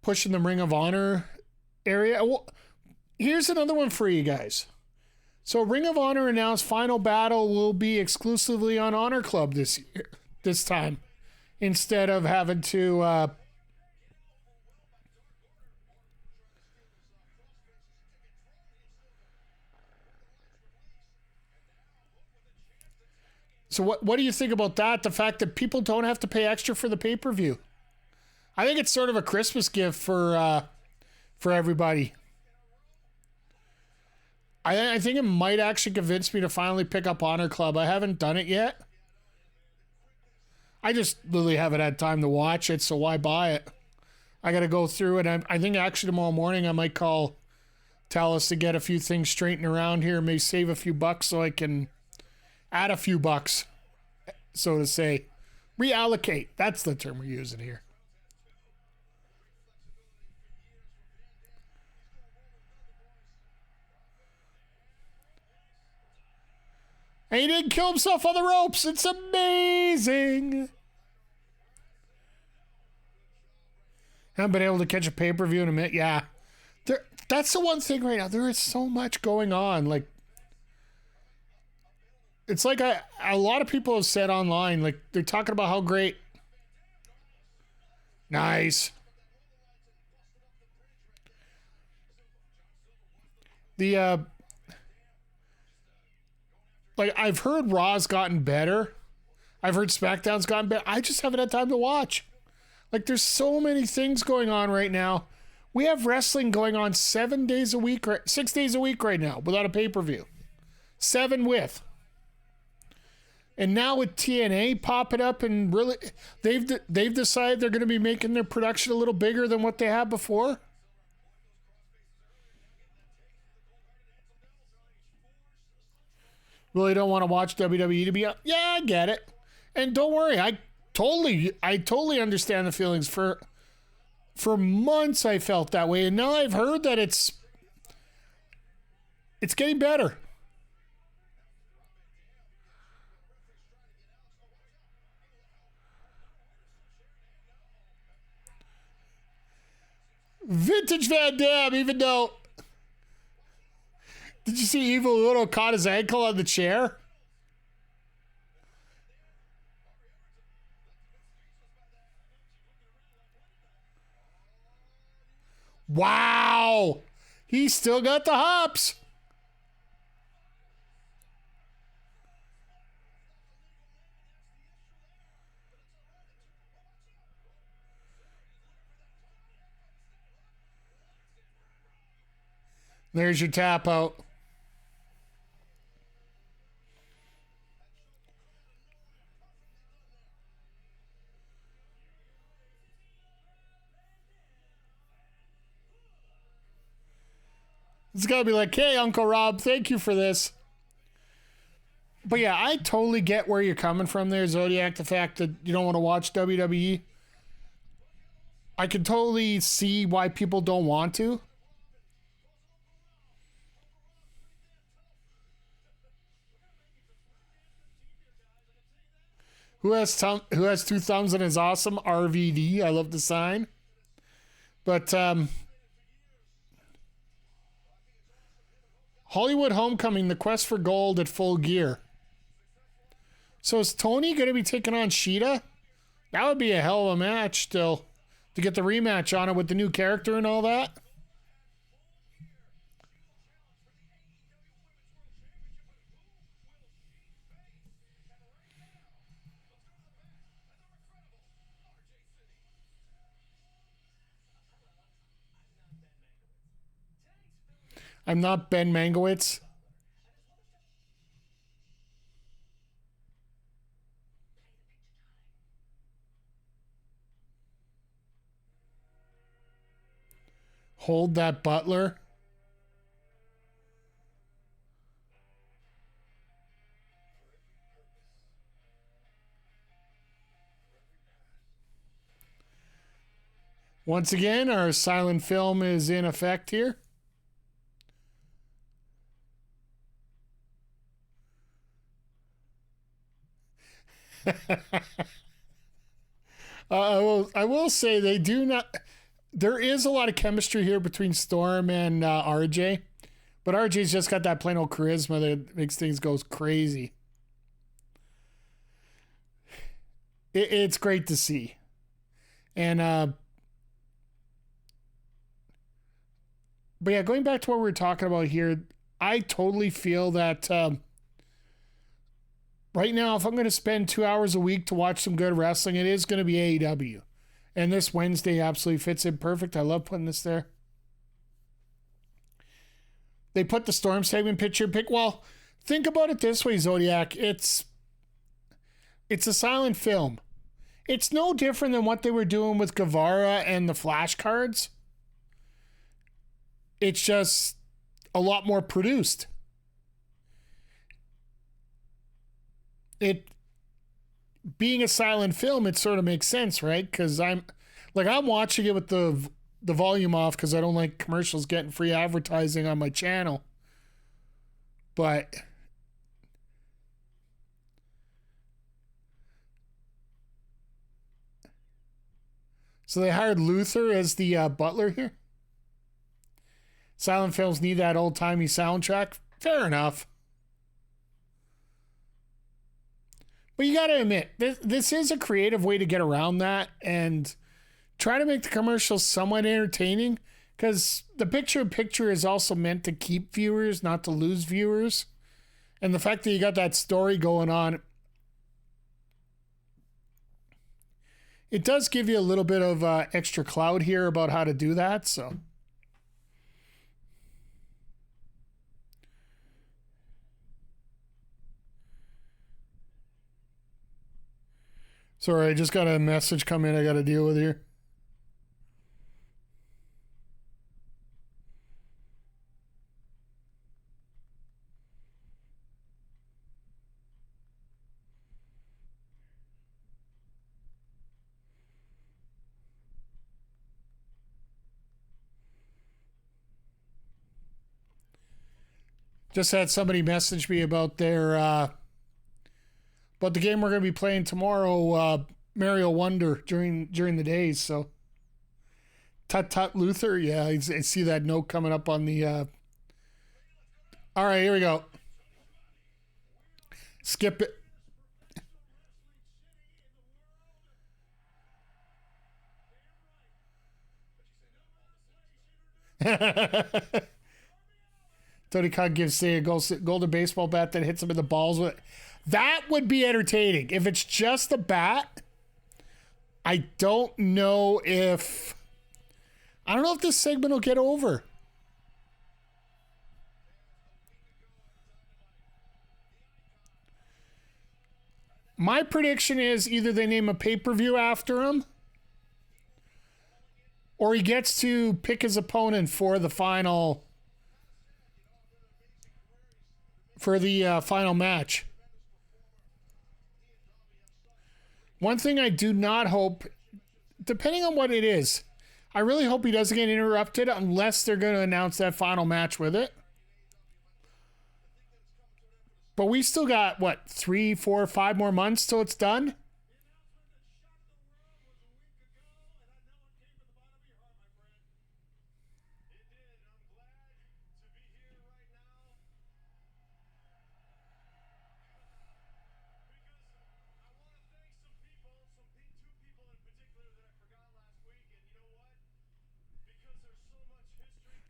Speaker 1: Ring of Honor area. Well, here's another one for you guys. So Ring of Honor announced Final Battle will be exclusively on Honor Club this time, instead of having to So what do you think about that? The fact that people don't have to pay extra for the pay-per-view. I think it's sort of a Christmas gift for everybody. I think it might actually convince me to finally pick up Honor Club. I haven't done it yet. I just literally haven't had time to watch it, so why buy it? I got to go through it. I think actually tomorrow morning I might call Talus to get a few things straightened around here, maybe save a few bucks so I can add a few bucks, so to say. Reallocate. That's the term we're using here. And he didn't kill himself on the ropes. It's amazing. Haven't been able to catch a pay-per-view in a minute. Yeah. That's the one thing right now. There is so much going on. Like, it's like a lot of people have said online, like, they're talking about how great. Nice. Like, I've heard Raw's gotten better. I've heard SmackDown's gotten better. I just haven't had time to watch. Like, there's so many things going on right now. We have wrestling going on 6 days a week right now without a pay-per-view. 7 with. And now with TNA popping up and really, they've decided they're going to be making their production a little bigger than what they had before. Really don't want to watch WWE to be up. Yeah, I get it. And don't worry, I totally understand the feelings. For months I felt that way, and now I've heard that it's getting better. Vintage Van Dam, even though. Did you see Evil Uno caught his ankle on the chair? Wow! He still got the hops. There's your tap out. It's got to be like, hey, Uncle Rob, thank you for this. But yeah, I totally get where you're coming from there, Zodiac, the fact that you don't want to watch WWE. I can totally see why people don't want to. Who has two thumbs and is awesome? RVD. I love the sign. But Hollywood Homecoming, the quest for gold at Full Gear. So is Toni going to be taking on Shida? That would be a hell of a match still. To get the rematch on it with the new character and all that. I'm not Ben Mangowitz. Hold that Butler. Once again, our silent film is in effect here. I will say they do not. There is a lot of chemistry here between Storm and RJ, but RJ's just got that plain old charisma that makes things go crazy. It's great to see, and but yeah, going back to what we were talking about here, I totally feel that right now, if I'm going to spend 2 hours a week to watch some good wrestling, it is going to be AEW. And this Wednesday absolutely fits in perfect. I love putting this there. They put the Storm segment picture. Well, think about it this way, Zodiac. It's a silent film. It's no different than what they were doing with Guevara and the flashcards. It's just a lot more produced. It being a silent film, it sort of makes sense, right? Because I'm watching it with the volume off because I don't like commercials getting free advertising on my channel. But so they hired Luther as the butler here. Silent films need that old-timey soundtrack. Fair enough. But you got to admit, this is a creative way to get around that and try to make the commercials somewhat entertaining, because the picture-in-picture is also meant to keep viewers, not to lose viewers. And the fact that you got that story going on, it does give you a little bit of extra clout here about how to do that, so... Sorry, I just got a message come in I got to deal with here. Just had somebody message me about their but the game we're going to be playing tomorrow, Mario Wonder, during the days. So, Tut Luther, yeah, I see that note coming up on the. All right, here we go. Skip it. Tony Khan gives say a golden baseball bat that hits him in the balls with. That would be entertaining. If it's just a bat, I don't know if this segment will get over. My prediction is either they name a pay-per-view after him, or he gets to pick his opponent for the final match. One thing I do not hope, depending on what it is, I really hope he doesn't get interrupted unless they're going to announce that final match with it. But we still got, 3, 4, 5 more months till it's done?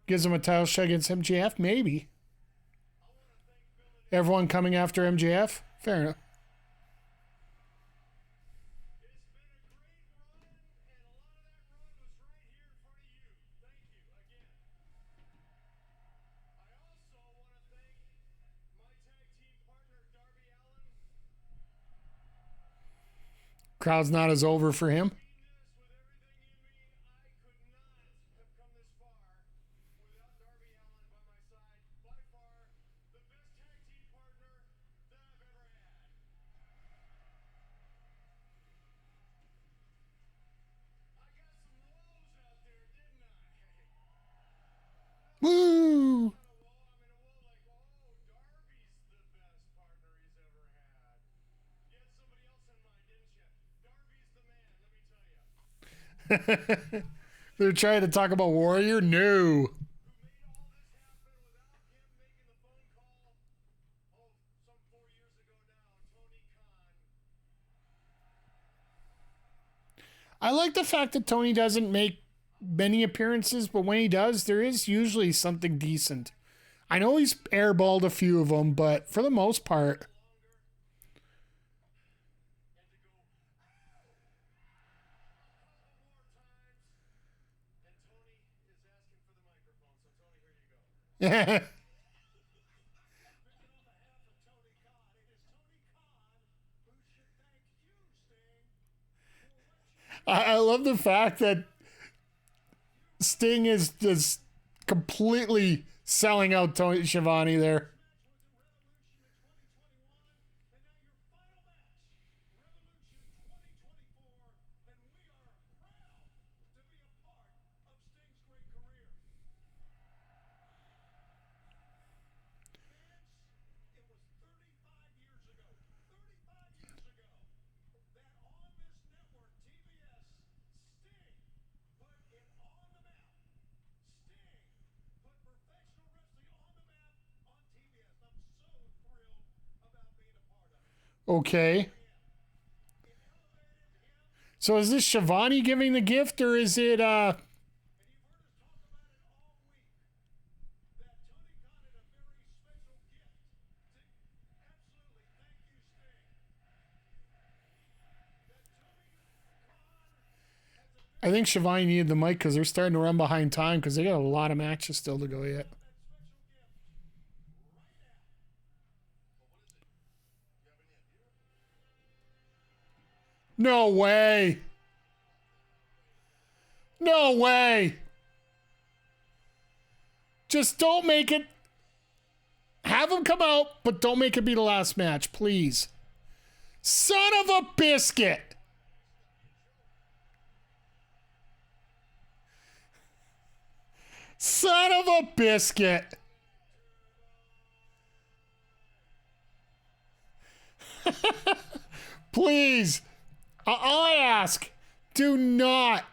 Speaker 1: Gives him a title shot against MJF? Maybe. Everyone coming after MJF? Fair enough. Crowd's not as over for him. They're trying to talk about Warrior? No. I like the fact that Tony doesn't make many appearances, but when he does, there is usually something decent. I know he's airballed a few of them, but for the most part. I love the fact that Sting is just completely selling out Tony Schiavone there. Okay. So is this Shivani giving the gift, or is it I think Shivani needed the mic because they're starting to run behind time because they got a lot of matches still to go yet. No way. No way. Just don't make it. Have him come out, but don't make it be the last match, please. Son of a biscuit. Son of a biscuit. Please. All I ask, do not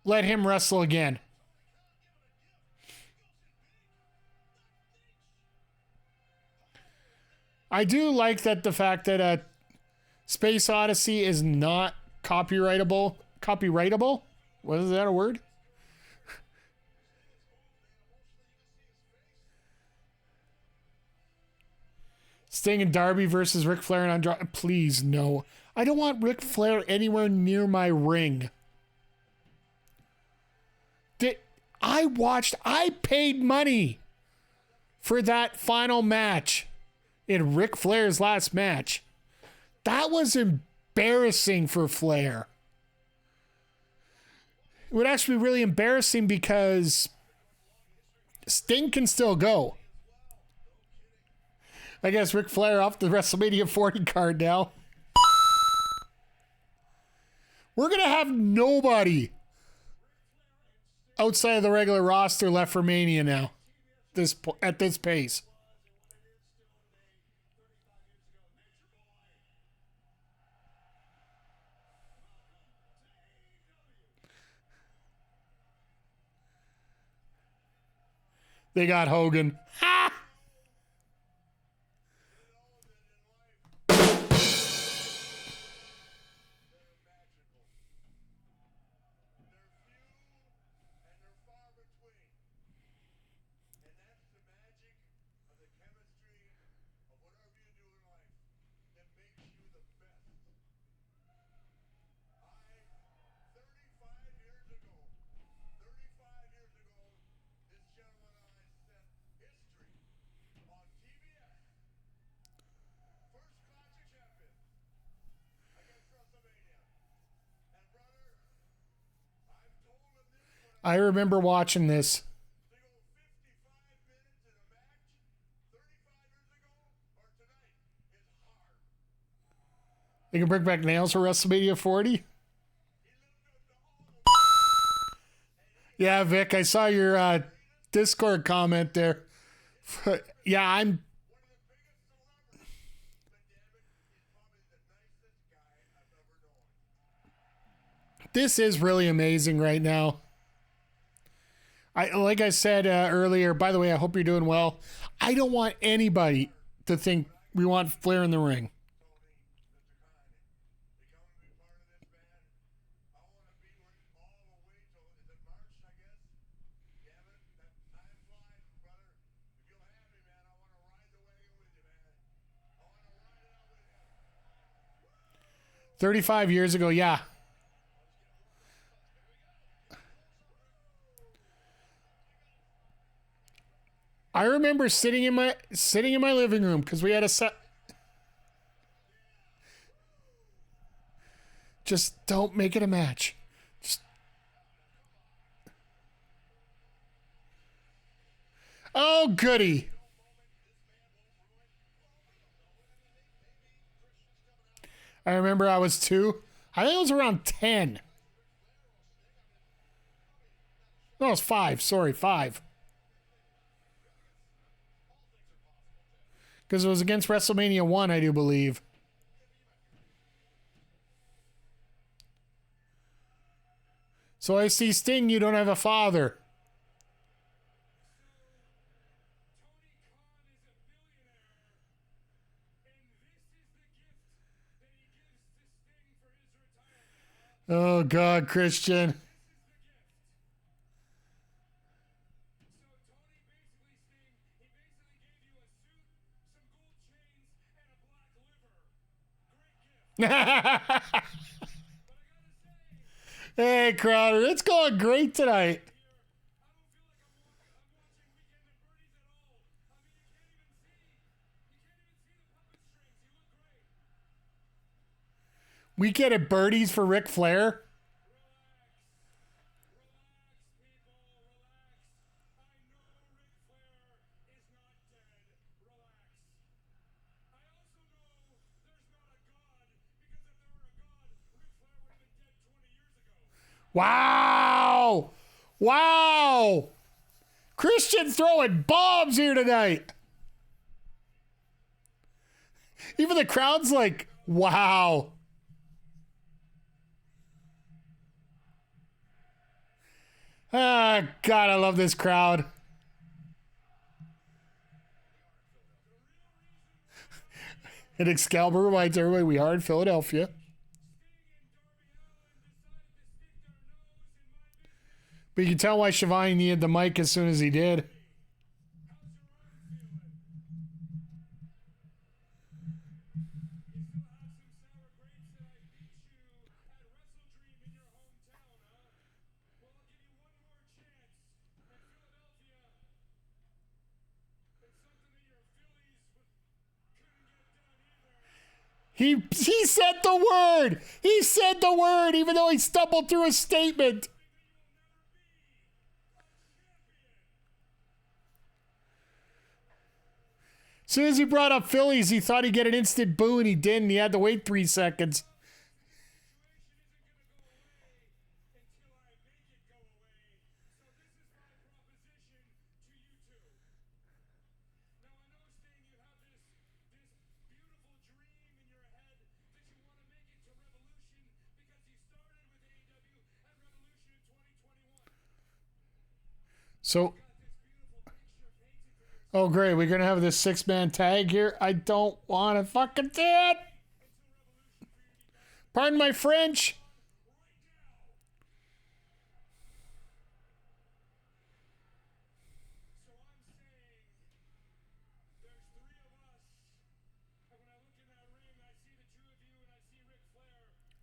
Speaker 1: let him wrestle again. I do like that the fact that Space Odyssey is not copyrightable. Copyrightable? What is that a word? Sting and Darby versus Ric Flair and Andrade. Please, no. I don't want Ric Flair anywhere near my ring. I paid money for that final match in Ric Flair's last match. That was embarrassing for Flair. It would actually be really embarrassing because Sting can still go. I guess Ric Flair off the WrestleMania 40 card now. We're going to have nobody outside of the regular roster left for Mania now. At this pace. They got Hogan. Ha! I remember watching this. They can bring back nails for WrestleMania 40? Yeah, Vic, I saw your Discord comment there. Yeah, This is really amazing right now. Like I said earlier, by the way, I hope you're doing well. I don't want anybody to think we want Flair in the ring. Tony, 35 years ago, yeah. I remember sitting in my living room because we had a set. Just don't make it a match. Just... Oh, goody. I remember I was 2. I think it was around 10. No, it was 5. Sorry, 5. Because it was against WrestleMania 1, I do believe. So I see, Sting, you don't have a father. Oh, God, Christian. Hey, Crowder, it's going great tonight. Weekend at Birdie's for Ric Flair. Wow. Wow. Christian throwing bombs here tonight. Even the crowd's like, wow. Ah, God, I love this crowd. And Excalibur reminds everybody we are in Philadelphia. But you can tell why Shivani needed the mic as soon as he did. He said the word. He said the word, even though he stumbled through a statement. As soon as he brought up Phillies, he thought he'd get an instant boo, and he didn't. He had to wait 3 seconds. So, oh great, we're gonna have this 6-man tag here. I don't want to fucking see it. Pardon my French.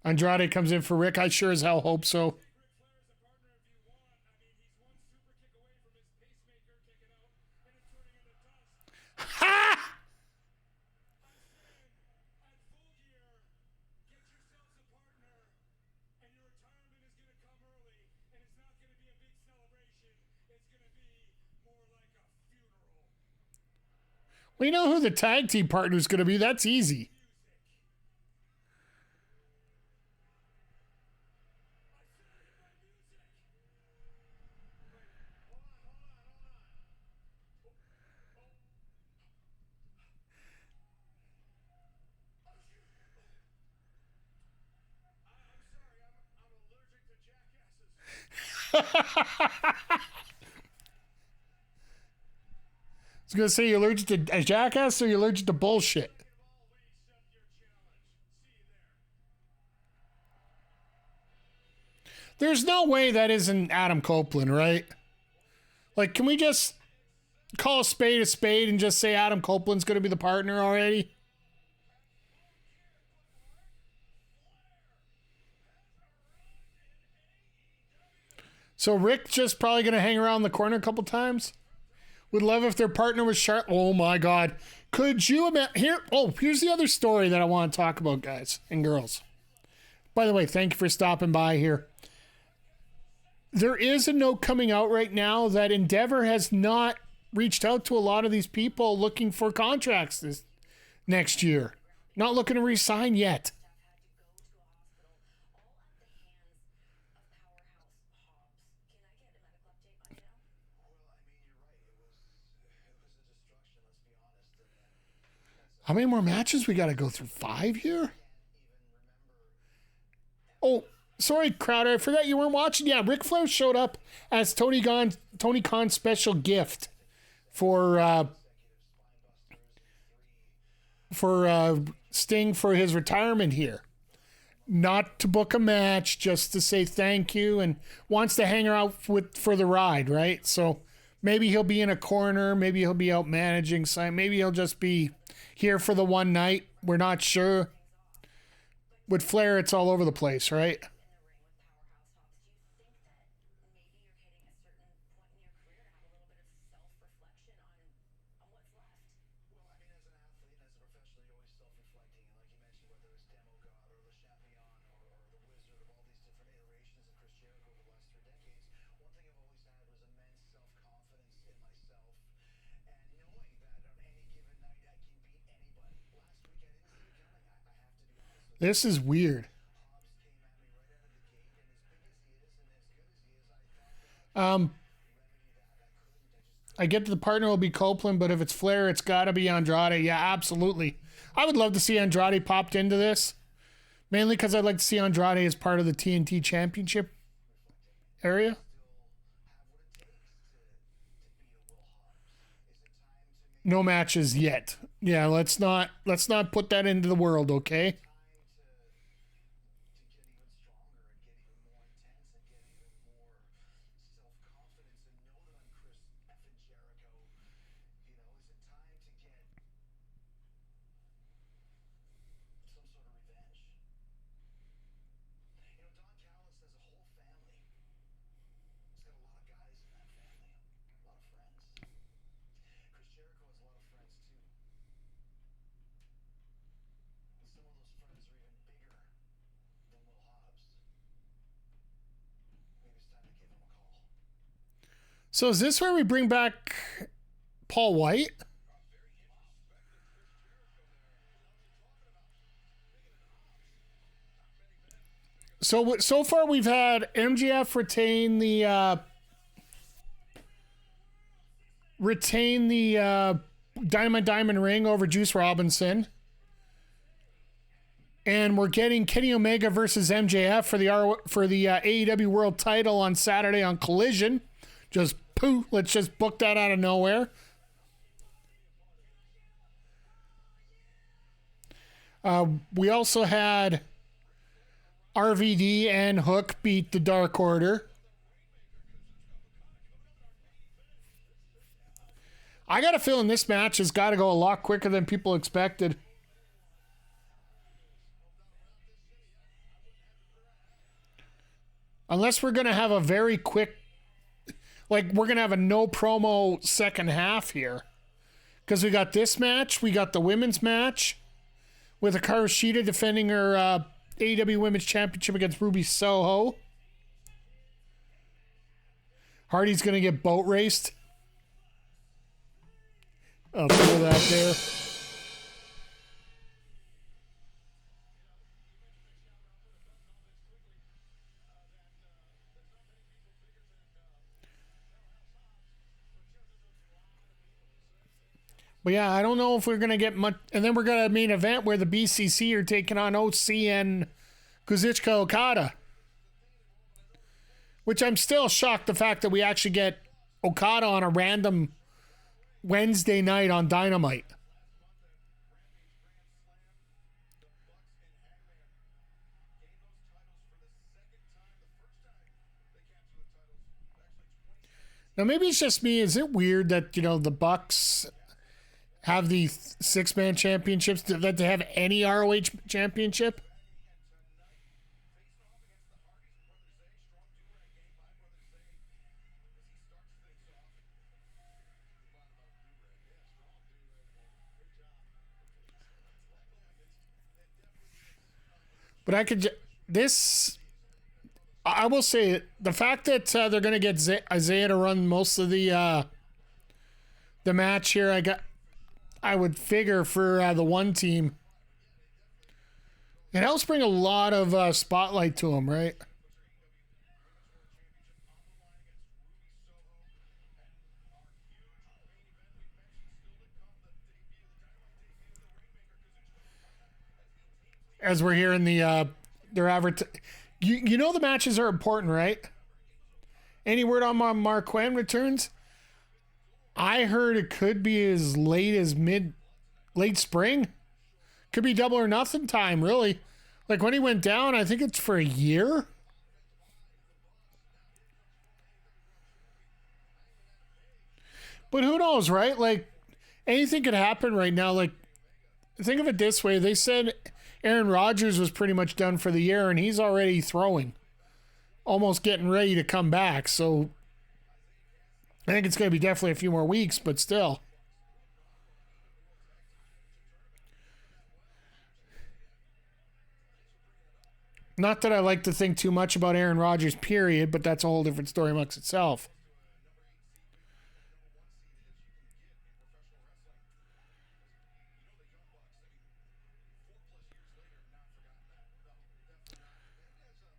Speaker 1: Andrade comes in for Rick. I sure as hell hope so. Ha! We know who the tag team partner is going to be. That's easy. I was going to say, you're allergic to a jackass or you're allergic to bullshit? There's no way that isn't Adam Copeland, right? Like, can we just call a spade and just say Adam Copeland's going to be the partner already? So Rick just probably going to hang around the corner a couple times? Would love if their partner was sharp. Oh my God. Could you imagine? Here's the other story that I want to talk about, guys and girls. By the way, thank you for stopping by here. There is a note coming out right now that Endeavor has not reached out to a lot of these people looking for contracts this next year. Not looking to re-sign yet. How many more matches we got to go through? 5 here? Oh, sorry, Crowder. I forgot you weren't watching. Yeah, Ric Flair showed up as Tony Khan's special gift for Sting for his retirement here. Not to book a match, just to say thank you, and wants to hang out for the ride, right? So maybe he'll be in a corner. Maybe he'll be out managing. Maybe he'll just be here for the one night. We're not sure. With Flair, it's all over the place, right? This is weird. I get that the partner will be Copeland, but if it's Flair, it's got to be Andrade. Yeah, absolutely. I would love to see Andrade popped into this, mainly because I'd like to see Andrade as part of the TNT Championship area. No matches yet. Yeah, let's not put that into the world, okay? So is this where we bring back Paul White? So far we've had MJF retain the Dynamite Diamond Ring over Juice Robinson. And we're getting Kenny Omega versus MJF for the AEW World Title on Saturday on Collision. Just pooh, let's just book that out of nowhere. We also had RVD and Hook beat the Dark Order. I got a feeling this match has got to go a lot quicker than people expected. Unless we're going to have a very quick, like we're going to have a no promo second half here. Because we got this match, we got the women's match with Hikaru Shida defending her AEW Women's Championship against Ruby Soho. Hardy's going to get boat raced. I'll throw that there. But yeah, I don't know if we're going to get much. And then we're going to main event where the BCC are taking on OC and Kazuchika Okada. Which I'm still shocked the fact that we actually get Okada on a random Wednesday night on Dynamite. Now maybe it's just me. Is it weird that, the Bucks have the 6-man championships, that they have any ROH championship? But I will say the fact that they're going to get Isaiah to run most of the match here, I would figure for the one team, it helps bring a lot of spotlight to him, right? As we're hearing their the matches are important, right? Any word on Marquand returns? I heard it could be as late as late spring. Could be double or nothing time, really. Like when he went down, I think it's for a year. But who knows, right? Like anything could happen right now. Like think of it this way. They said Aaron Rodgers was pretty much done for the year, and he's already throwing, almost getting ready to come back. So I think it's going to be definitely a few more weeks, but still. Not that I like to think too much about Aaron Rodgers, period, but that's a whole different story amongst itself.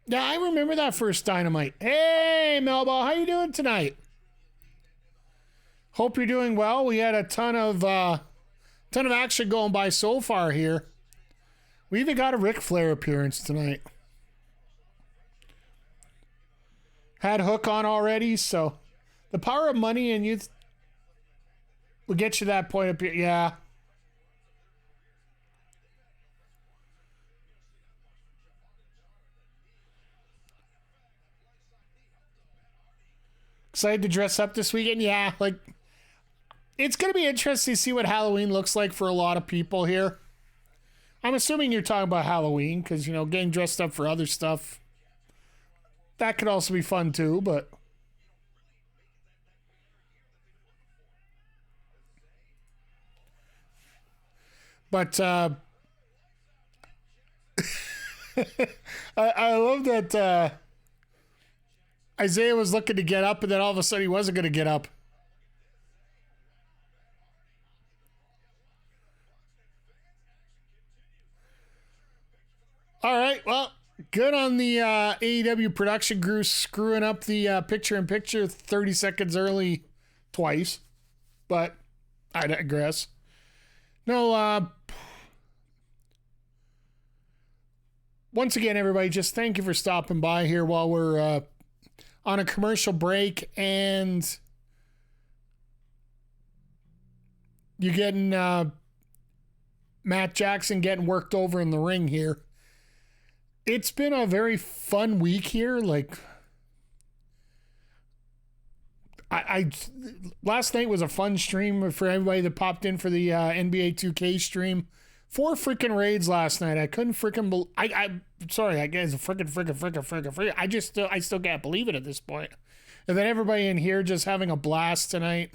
Speaker 1: Yeah, I remember that first Dynamite. Hey, Melba, how you doing tonight? Hope you're doing well. We had a ton of action going by so far here. We even got a Ric Flair appearance tonight. Had Hook on already, so the power of money and youth will get you that point up here. Yeah. Excited to dress up this weekend? Yeah, like it's going to be interesting to see what Halloween looks like for a lot of people here. I'm assuming you're talking about Halloween because, getting dressed up for other stuff, that could also be fun too, but I love that Isaiah was looking to get up, and then all of a sudden he wasn't going to get up. All right, well, good on the AEW production crew screwing up the picture-in-picture 30 seconds early twice, but I digress. No, once again, everybody, just thank you for stopping by here while we're on a commercial break, and you're getting Matt Jackson getting worked over in the ring here. It's been a very fun week here. Like, I last night was a fun stream for everybody that popped in for the NBA 2K stream. 4 freaking raids last night. I couldn't freaking I'm sorry, I guess freaking. I still can't believe it at this point. And then everybody in here just having a blast tonight.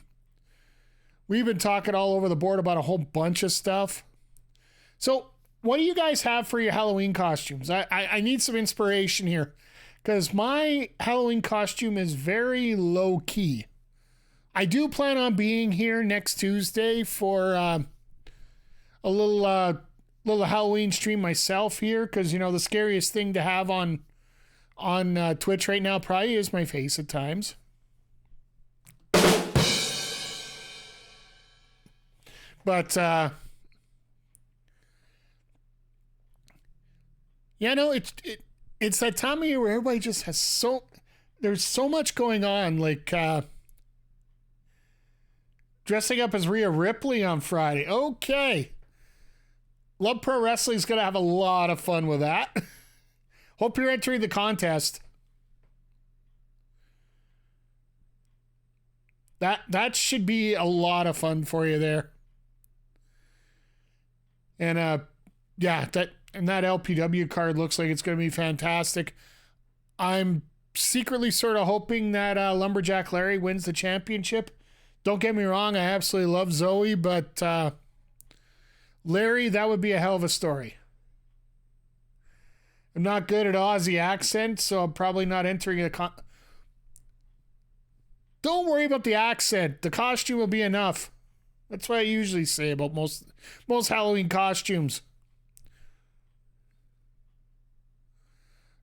Speaker 1: We've been talking all over the board about a whole bunch of stuff. So, what do you guys have for your Halloween costumes? I need some inspiration here because my Halloween costume is very low key. I do plan on being here next Tuesday for a little Halloween stream myself here because the scariest thing to have on Twitch right now probably is my face at times. But yeah, no, it's that time of year where everybody just has there's so much going on. Like dressing up as Rhea Ripley on Friday. Okay. Love Pro Wrestling's going to have a lot of fun with that. Hope you're entering the contest. That should be a lot of fun for you there. And yeah, that LPW card looks like it's going to be fantastic. I'm secretly sort of hoping that Lumberjack Larry wins the championship. Don't get me wrong, I absolutely love Zoe, but Larry, that would be a hell of a story. I'm not good at Aussie accent, so I'm probably not entering a Don't worry about the accent. The costume will be enough. That's what I usually say about most Halloween costumes.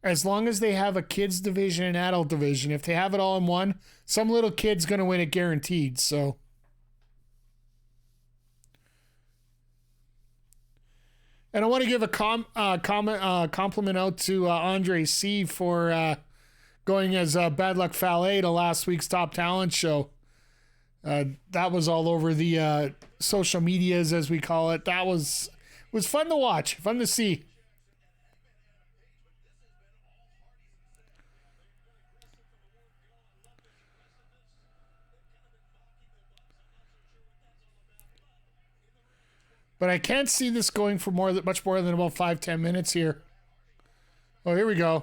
Speaker 1: As long as they have a kids division and adult division. If they have it all in one, some little kid's going to win it guaranteed. So, and I want to give a compliment out to Andre C for going as Bad Luck Fale to last week's Top Talent show. That was all over the social medias, as we call it. That was fun to watch, fun to see. But I can't see this going for much more than about 5-10 minutes here. Oh, here we go.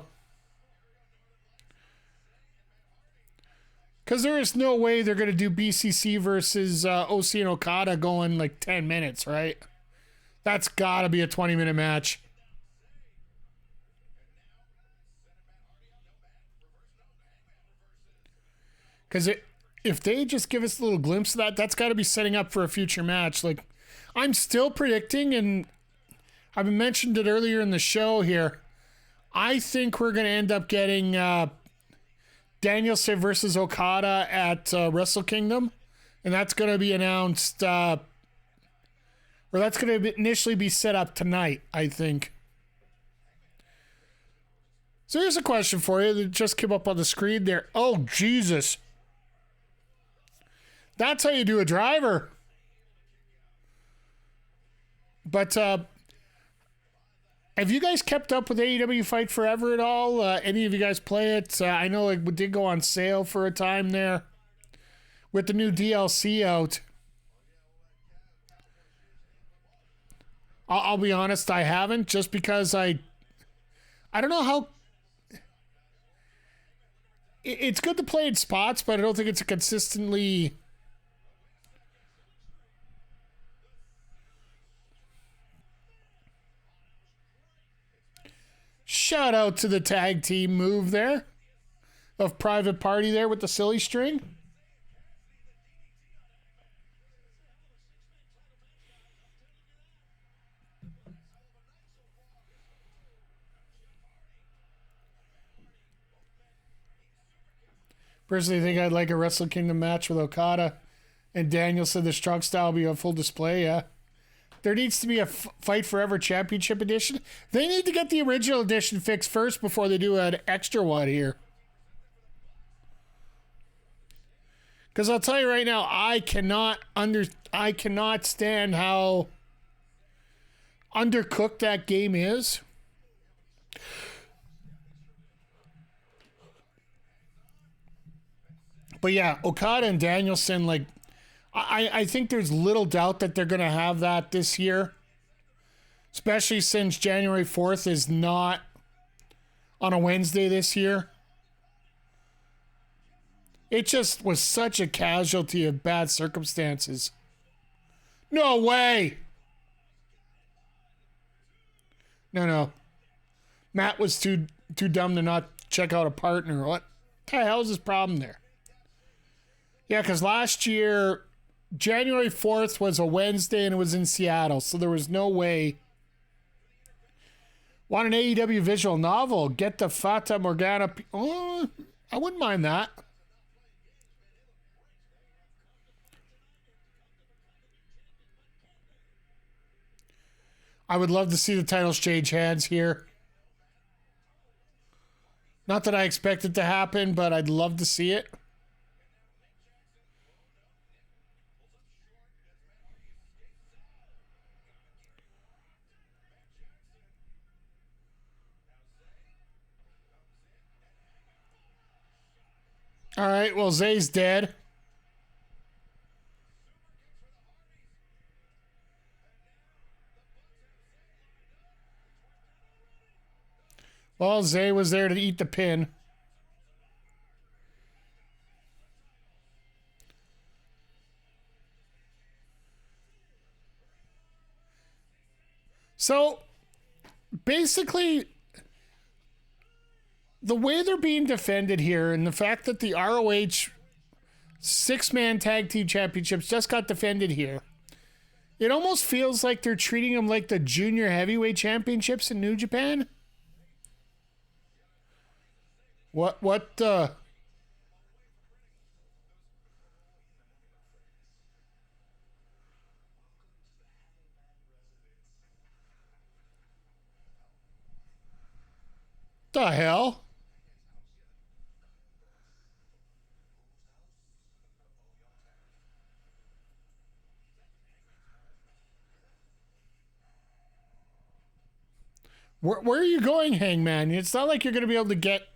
Speaker 1: Because there is no way they're going to do BCC versus OC and Okada going like 10 minutes, right? That's got to be a 20-minute match. Because if they just give us a little glimpse of that, that's got to be setting up for a future match. Like, I'm still predicting, and I've mentioned it earlier in the show here, I think we're going to end up getting Danielson versus Okada at Wrestle Kingdom, and that's going to be announced, or that's going to initially be set up tonight, I think. So here's a question for you that just came up on the screen there. Oh, Jesus. That's how you do a driver. But have you guys kept up with AEW Fight Forever at all? Any of you guys play it? I know it did go on sale for a time there with the new DLC out. I'll be honest, I haven't, just because I don't know how. It's good to play in spots, but I don't think it's a consistently. Shout out to the tag team move there of Private Party there with the silly string. Personally, I think I'd like a Wrestle Kingdom match with Okada and Danielson. The strong style will be on full display, yeah. There needs to be a Fight Forever Championship Edition. They need to get the original edition fixed first before they do an extra one here. Because I'll tell you right now, I cannot stand how undercooked that game is. But yeah, Okada and Danielson, like, I think there's little doubt that they're going to have that this year. Especially since January 4th is not on a Wednesday this year. It just was such a casualty of bad circumstances. No way! No. Matt was too dumb to not check out a partner. What the hell's his problem there? Yeah, because last year, January 4th was a Wednesday and it was in Seattle, so there was no way. Want an AEW visual novel? Get the Fata Morgana. Oh, I wouldn't mind that. I would love to see the titles change hands here. Not that I expect it to happen, but I'd love to see it. All right, well, Zay's dead. Well, Zay was there to eat the pin. So, basically, the way they're being defended here and the fact that the ROH six-man tag team championships just got defended here, it almost feels like they're treating them like the junior heavyweight championships in New Japan. What the hell? Where are you going, Hangman? It's not like you're going to be able to get...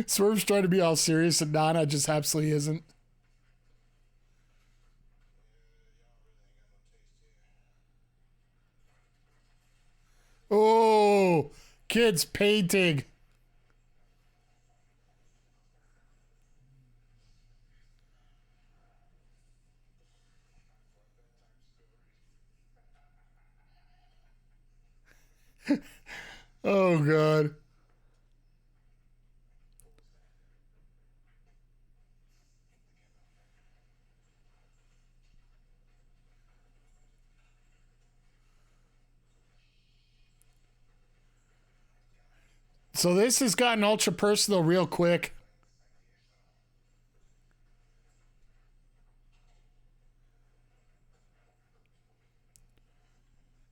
Speaker 1: Swerve's trying to be all serious and Nana just absolutely isn't. Oh, kids painting. Oh, God. So this has gotten ultra personal real quick.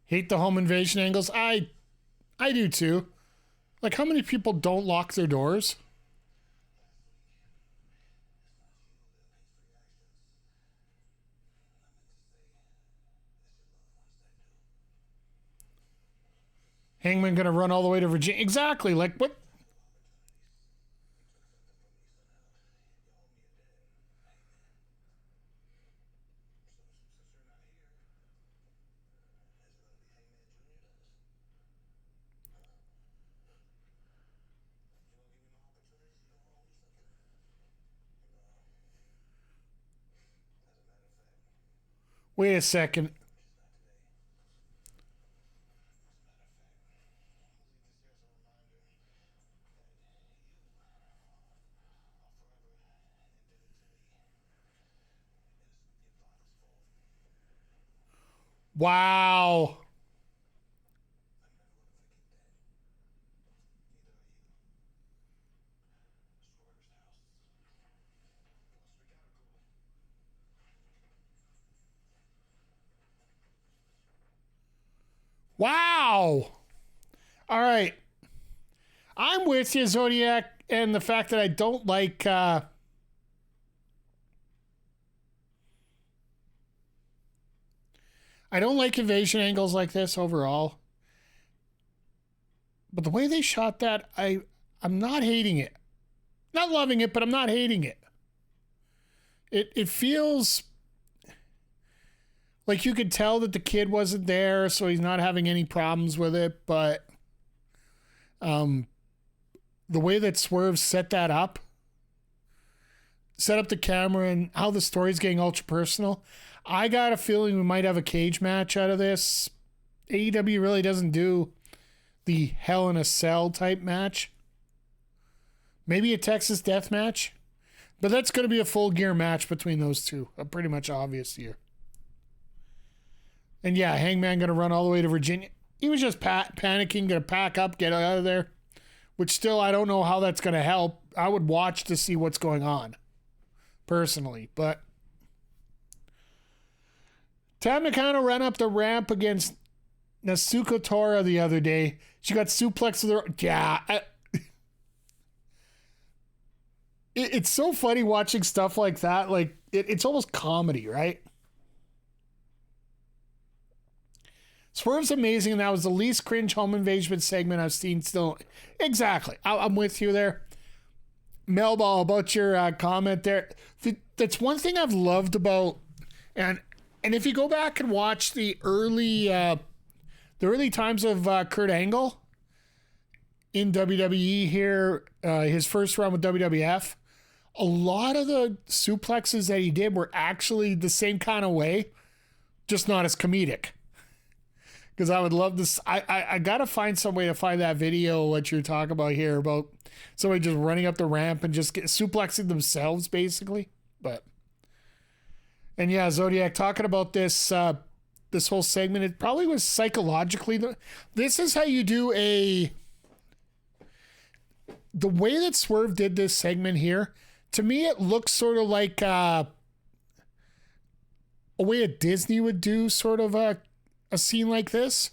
Speaker 1: Hate the home invasion angles. I do too. Like, how many people don't lock their doors? Hangman gonna run all the way to Virginia? Exactly. Like, what? Wait a second. Wow. Wow. All right. I'm with you, Zodiac, and the fact that I don't like I don't like invasion angles like this overall. But the way they shot that, I'm not hating it. Not loving it, but I'm not hating it. It feels like you could tell that the kid wasn't there, so he's not having any problems with it, but the way that Swerve set that up, set up the camera and how the story's getting ultra personal, I got a feeling we might have a cage match out of this. AEW really doesn't do the Hell in a Cell type match. Maybe a Texas death match, but that's going to be a full gear match between those two. Pretty much obvious here. And yeah, Hangman going to run all the way to Virginia. He was just panicking, going to pack up, get out of there. which still I don't know how that's going to help. I would watch to see what's going on personally, but time to kind of run up the ramp against Nasuko Tora the other day. She got suplexed with her. Yeah. It's so funny watching stuff like that. Like, it's almost comedy, right? Swerve's amazing, and that was the least cringe home invasion segment I've seen still. Exactly. I'm with you there. Melball, about your comment there. That's one thing I've loved about, and if you go back and watch the early times of Kurt Angle in WWE here, his first run with WWF, a lot of the suplexes that he did were actually the same kind of way, just not as comedic. Because I would love this. I got to find some way to find that video, what you're talking about here, about somebody just running up the ramp and just suplexing themselves, basically. And yeah, Zodiac, talking about this this whole segment, it probably was psychologically. This is how you do the way that Swerve did this segment here, to me, it looks sort of like a way a Disney would do sort of a scene like this,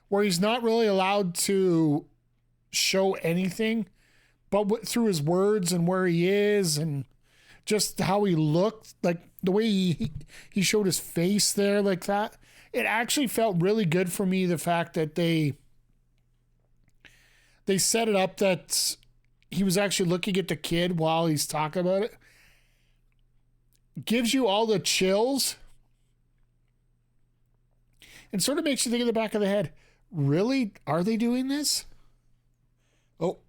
Speaker 1: where he's not really allowed to show anything, but through his words and where he is and just how he looked, like the way he showed his face there like that. It actually felt really good for me, the fact that they set it up that he was actually looking at the kid while he's talking about it. Gives you all the chills and sort of makes you think in the back of the head, really? Are they doing this? Oh.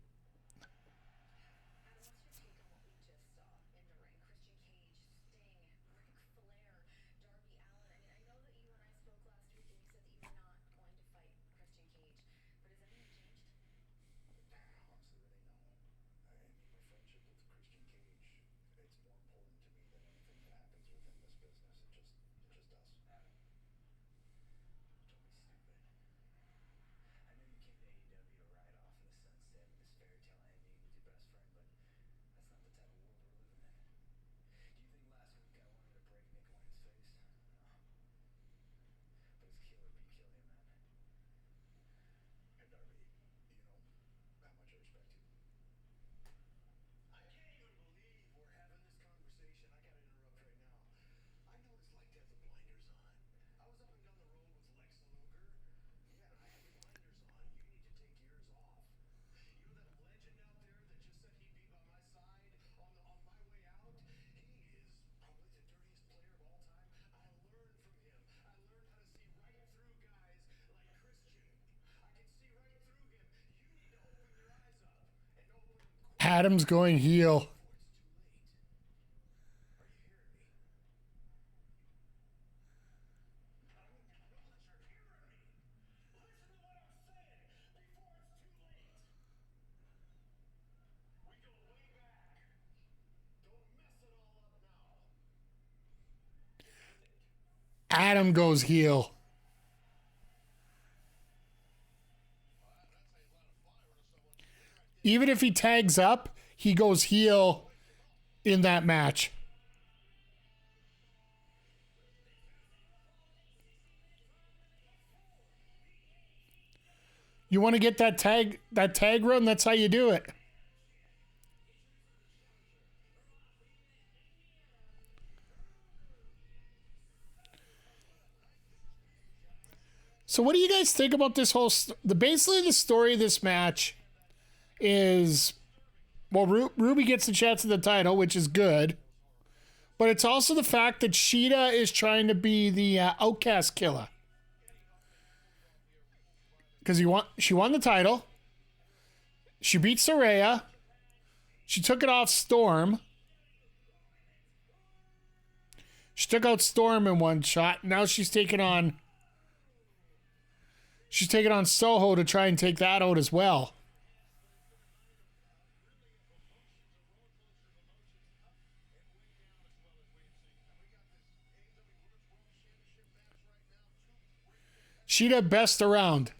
Speaker 1: Adam's going heel. Adam goes heel. Even if he tags up, he goes heel in that match. You want to get that tag run, that's how you do it. So what do you guys think about this whole basically the story of this match is, well, Ruby gets the chance at the title, which is good. But it's also the fact that Shida is trying to be the outcast killer. Because she won the title. She beat Saraya. She took it off Storm. She took out Storm in one shot. Now she's taking on Soho to try and take that out as well. Shida best around.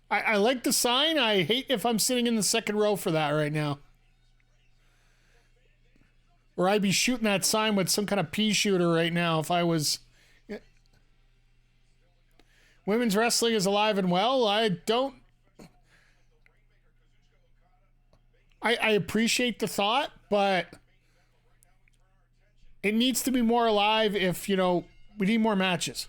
Speaker 1: I like the sign. I hate if I'm sitting in the second row for that right now. Or I'd be shooting that sign with some kind of pea shooter right now if I was... Women's wrestling is alive and well. I appreciate the thought, but it needs to be more alive if, we need more matches.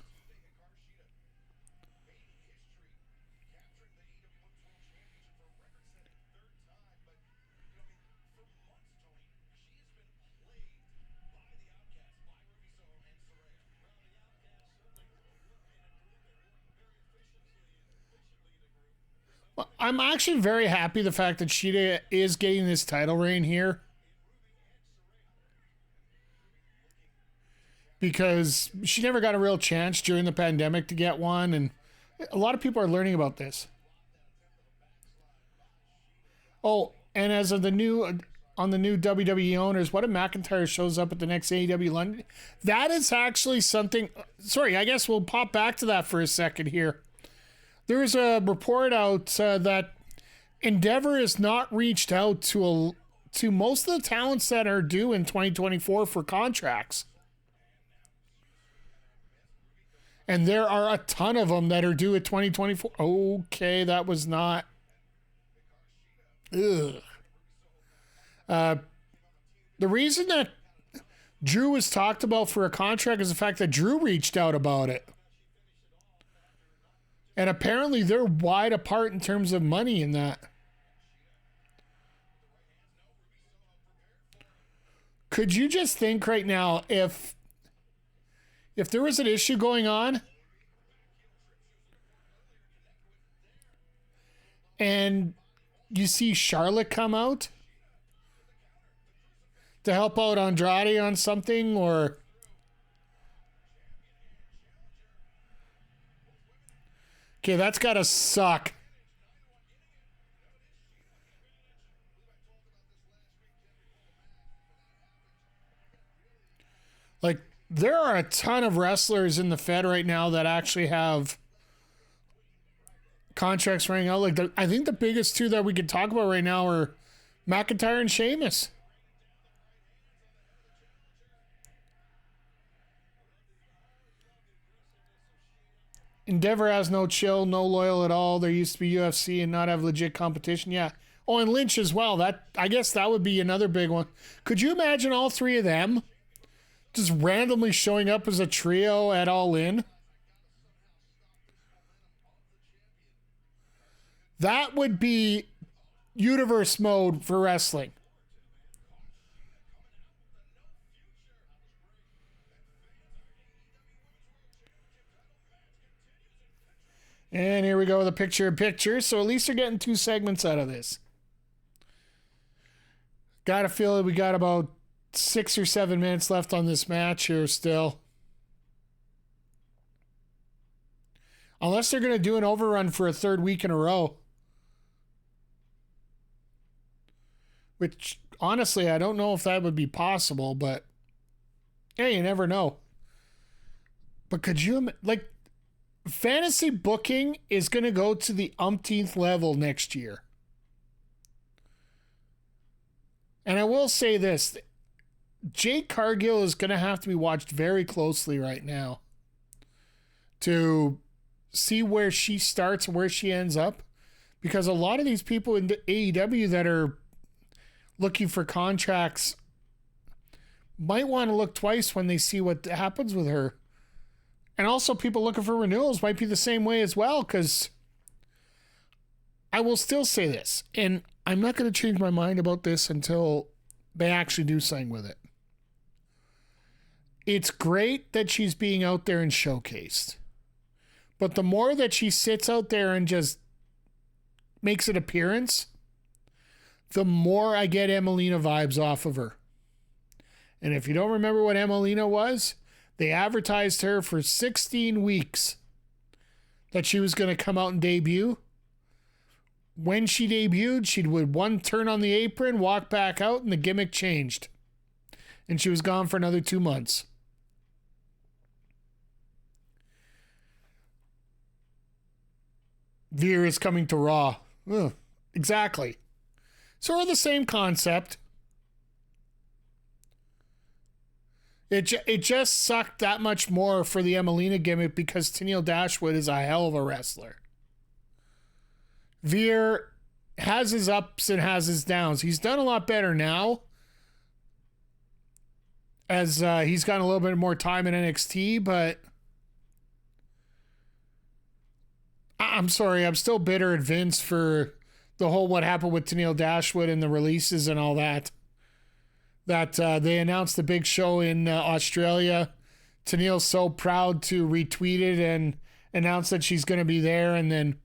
Speaker 1: I'm actually very happy the fact that Shida is getting this title reign here. Because she never got a real chance during the pandemic to get one, and a lot of people are learning about this. Oh, and as of the new WWE owners, what if McIntyre shows up at the next AEW London? That is actually something. Sorry, I guess we'll pop back to that for a second here. There's a report out that Endeavor has not reached out to most of the talents that are due in 2024 for contracts. And there are a ton of them that are due at 2024. Okay, that was not... Ugh. The reason that Drew was talked about for a contract is the fact that Drew reached out about it. And apparently they're wide apart in terms of money in that. Could you just think right now if there was an issue going on and you see Charlotte come out to help out Andrade on something, or okay, that's gotta suck. Like, there are a ton of wrestlers in the Fed right now that actually have contracts running out. Like, I think the biggest two that we could talk about right now are McIntyre and Sheamus. Endeavor has no chill, no loyal at all. There used to be UFC and not have legit competition. Yeah. Oh, and Lynch as well. I guess that would be another big one. Could you imagine all three of them just randomly showing up as a trio at All In? That would be universe mode for wrestling. And here we go with a picture-in-picture. So at least they're getting 2 segments out of this. Gotta feel that we got about 6 or 7 minutes left on this match here still. Unless they're going to do an overrun for a 3rd week in a row. Which, honestly, I don't know if that would be possible, but hey, you never know. But could you, like, fantasy booking is going to go to the umpteenth level next year. And I will say this, Jade Cargill is going to have to be watched very closely right now to see where she starts and where she ends up, because a lot of these people in AEW that are looking for contracts might want to look twice when they see what happens with her. And also people looking for renewals might be the same way as well, because I will still say this, and I'm not going to change my mind about this until they actually do something with it. It's great that she's being out there and showcased. But the more that she sits out there and just makes an appearance, the more I get Emelina vibes off of her. And if you don't remember what Emelina was, they advertised her for 16 weeks that she was going to come out and debut. When she debuted, she would one turn on the apron, walk back out, and the gimmick changed. And she was gone for another 2 months. Veer is coming to Raw. Ugh, exactly. Sort of the same concept. It just sucked that much more for the Emelina gimmick because Tennille Dashwood is a hell of a wrestler. Veer has his ups and has his downs. He's done a lot better now as he's gotten a little bit more time in NXT, but I'm sorry, I'm still bitter at Vince for the whole what happened with Tennille Dashwood and the releases and all that. That they announced the big show in Australia. Tennille's so proud to retweet it and announce that she's going to be there, and then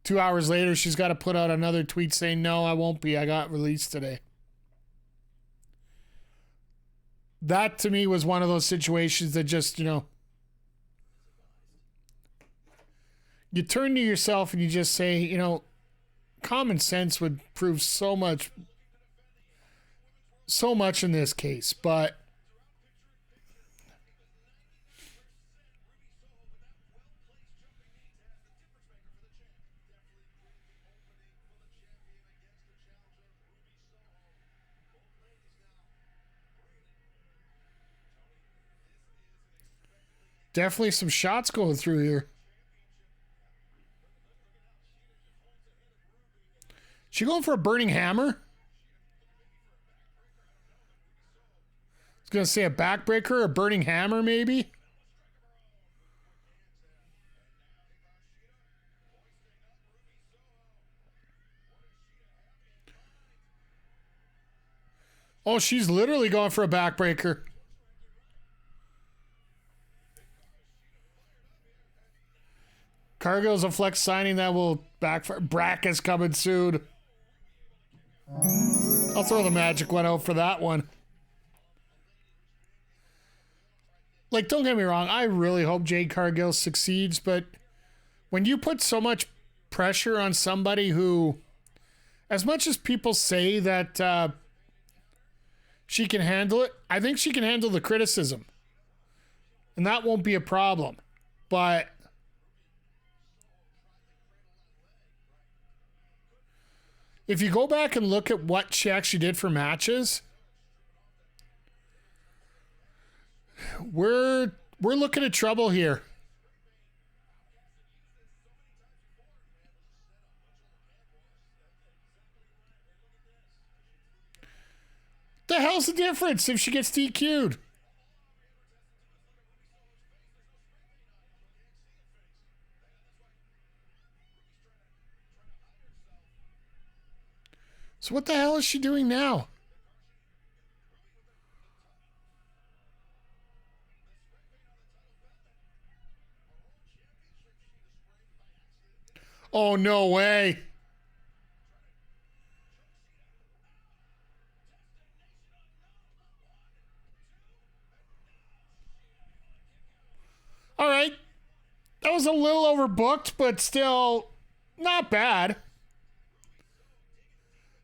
Speaker 1: 2 hours later, she's got to put out another tweet saying, no, I won't be. I got released today. That, to me, was one of those situations that just, you turn to yourself and you just say, common sense would prove so much in this case. But definitely some shots going through here. She going for a burning hammer? I was going to say a backbreaker or a burning hammer, maybe? Oh, she's literally going for a backbreaker. Cargill's a flex signing that will backfire. Brack is coming soon. I'll throw the magic one out for that one. Like, don't get me wrong, I really hope Jade Cargill succeeds, but when you put so much pressure on somebody who, as much as people say that she can handle it, I think she can handle the criticism. And that won't be a problem. But if you go back and look at what she actually did for matches, we're looking at trouble here. The hell's the difference if she gets DQ'd? So what the hell is she doing now? Oh, no way. All right. That was a little overbooked, but still not bad.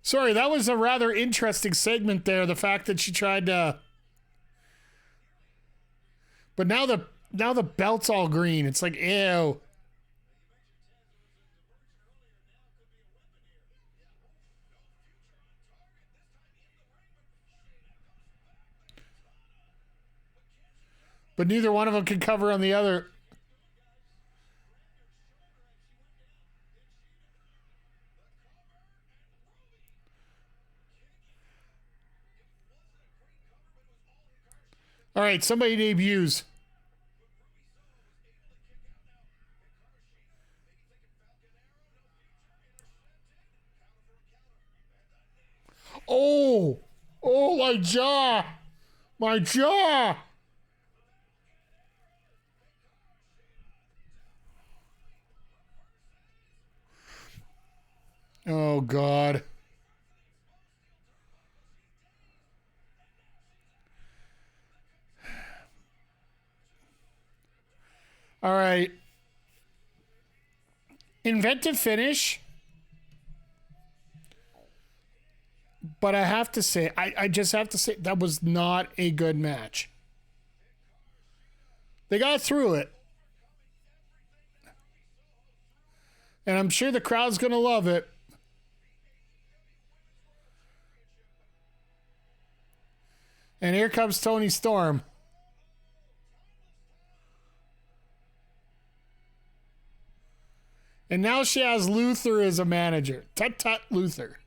Speaker 1: Sorry, that was a rather interesting segment there. The fact that she tried to, but now the belt's all green. It's like, ew. But neither one of them can cover on the other. All right, somebody debuts. Oh, my jaw. My jaw. Oh, God. All right. Inventive finish. But I have to say, I just have to say, that was not a good match. They got through it. And I'm sure the crowd's going to love it. And here comes Toni Storm. And now she has Luther as a manager. Tut tut, Luther.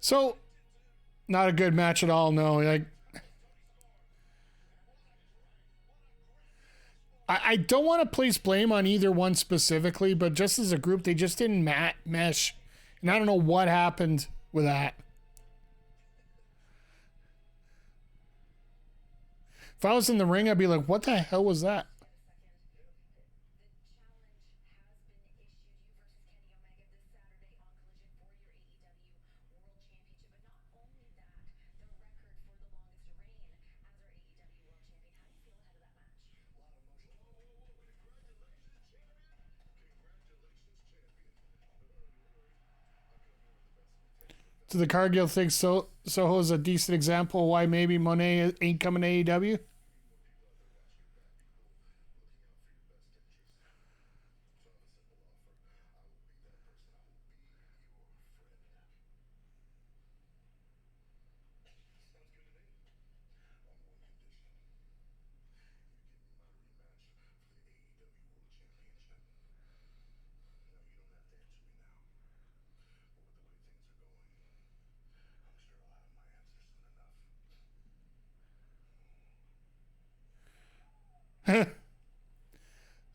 Speaker 1: So, not a good match at all, no. Like, I don't want to place blame on either one specifically, but just as a group, they just didn't mesh. And I don't know what happened with that. If I was in the ring, I'd be like, what the hell was that? Do the Cargill think Soho's a decent example of why maybe Monet ain't coming to AEW?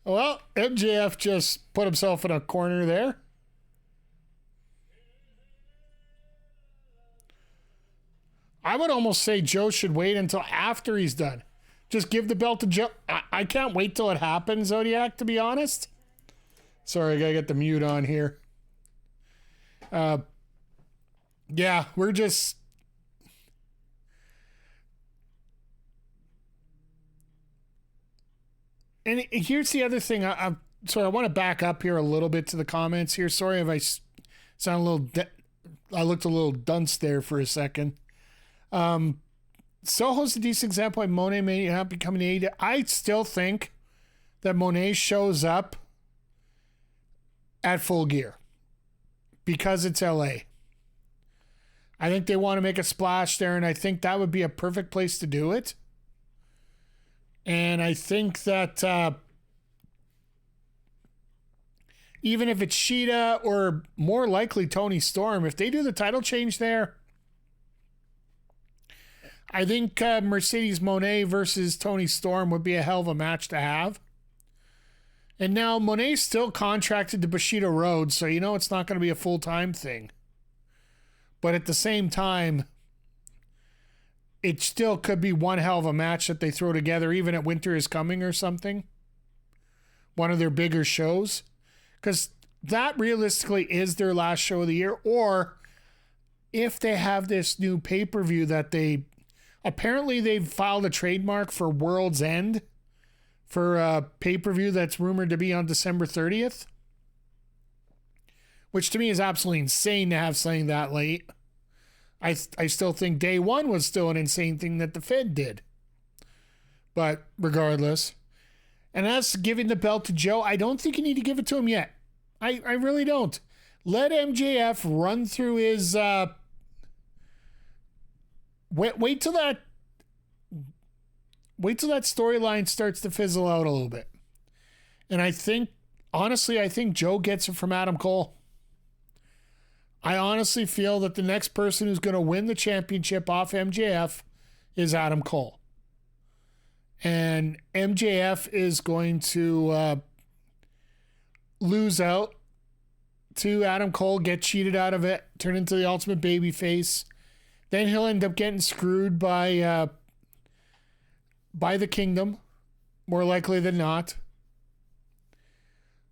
Speaker 1: Well, MJF just put himself in a corner there. I would almost say Joe should wait until after he's done. Just give the belt to Joe. I can't wait till it happens, Zodiac, to be honest. Sorry, I gotta get the mute on here. Yeah, we're just... And here's the other thing. I want to back up here a little bit to the comments here. Sorry if I sound a little... I looked a little dunce there for a second. Soho's a decent example of Monet may not be coming to AEW. I still think that Monet shows up at Full Gear because it's LA. I think they want to make a splash there, and I think that would be a perfect place to do it. And I think that even if it's Shida or more likely Toni Storm, if they do the title change there, I think Mercedes Moné versus Toni Storm would be a hell of a match to have. And now Monet's still contracted to Bushido Road, so you know it's not going to be a full-time thing. But at the same time, it still could be one hell of a match that they throw together, even at Winter is Coming or something. One of their bigger shows. Because that realistically is their last show of the year. Or if they have this new pay-per-view that they... Apparently they've filed a trademark for World's End for a pay-per-view that's rumored to be on December 30th. Which to me is absolutely insane to have something that late. I still think day one was still an insane thing that the Fed did. But regardless. And as giving the belt to Joe, I don't think you need to give it to him yet. I really don't. Let MJF run through his... Wait till that storyline starts to fizzle out a little bit. And I think Joe gets it from Adam Cole. I honestly feel that the next person who's going to win the championship off MJF is Adam Cole. And MJF is going to lose out to Adam Cole, get cheated out of it, turn into the ultimate babyface. Then he'll end up getting screwed by the Kingdom, more likely than not.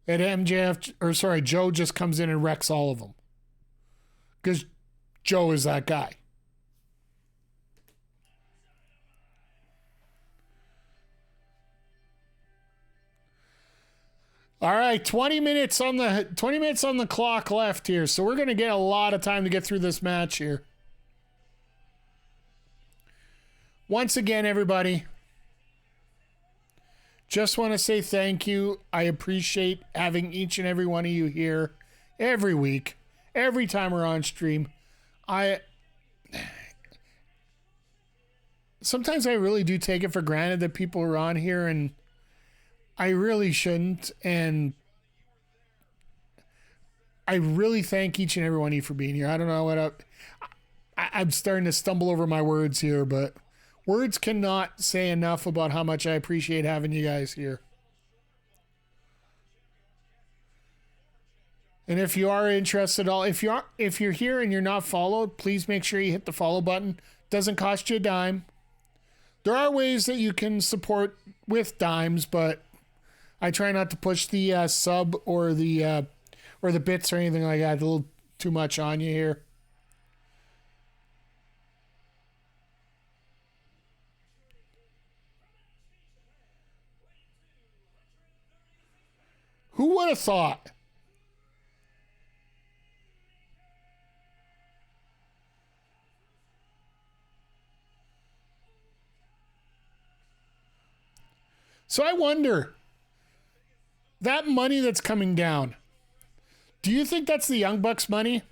Speaker 1: And Joe just comes in and wrecks all of them. Because Joe is that guy. All right, 20 minutes on the clock left here. So we're going to get a lot of time to get through this match here. Once again, everybody, just want to say thank you. I appreciate having each and every one of you here every week, every time we're on stream. Sometimes I really do take it for granted that people are on here, and I really shouldn't. And I really thank each and every one of you for being here. I don't know what I'm starting to stumble over my words here, but words cannot say enough about how much I appreciate having you guys here. And if you are interested at all, if you're here and you're not followed, please make sure you hit the follow button. Doesn't cost you a dime. There are ways that you can support with dimes, but I try not to push the sub or the bits or anything like that. A little too much on you here. Who would have thought? So I wonder, that money that's coming down, do you think that's the Young Bucks money?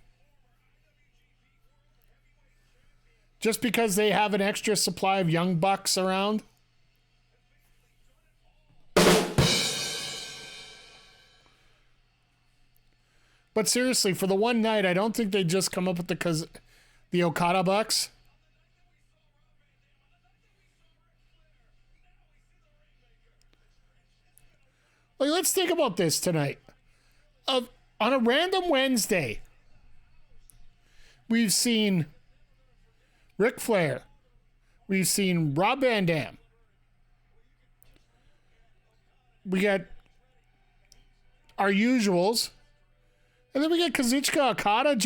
Speaker 1: Just because they have an extra supply of Young Bucks around? But seriously, for the one night, I don't think they just come up with the Okada Bucks. Like, let's think about this tonight. On a random Wednesday, we've seen Ric Flair. We've seen Rob Van Dam. We got our usuals. And then we got Kazuchika Okada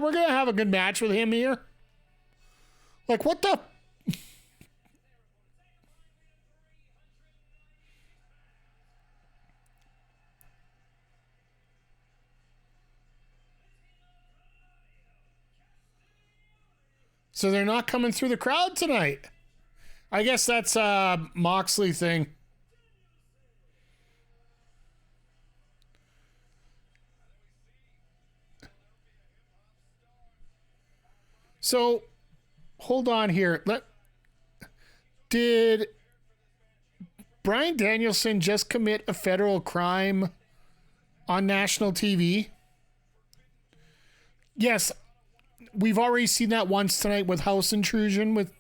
Speaker 1: we're going to have a good match with him here. Like, what the... So they're not coming through the crowd tonight. I guess that's a Moxley thing. So, hold on here. Did Bryan Danielson just commit a federal crime on national TV? Yes. We've already seen that once tonight with House Intrusion with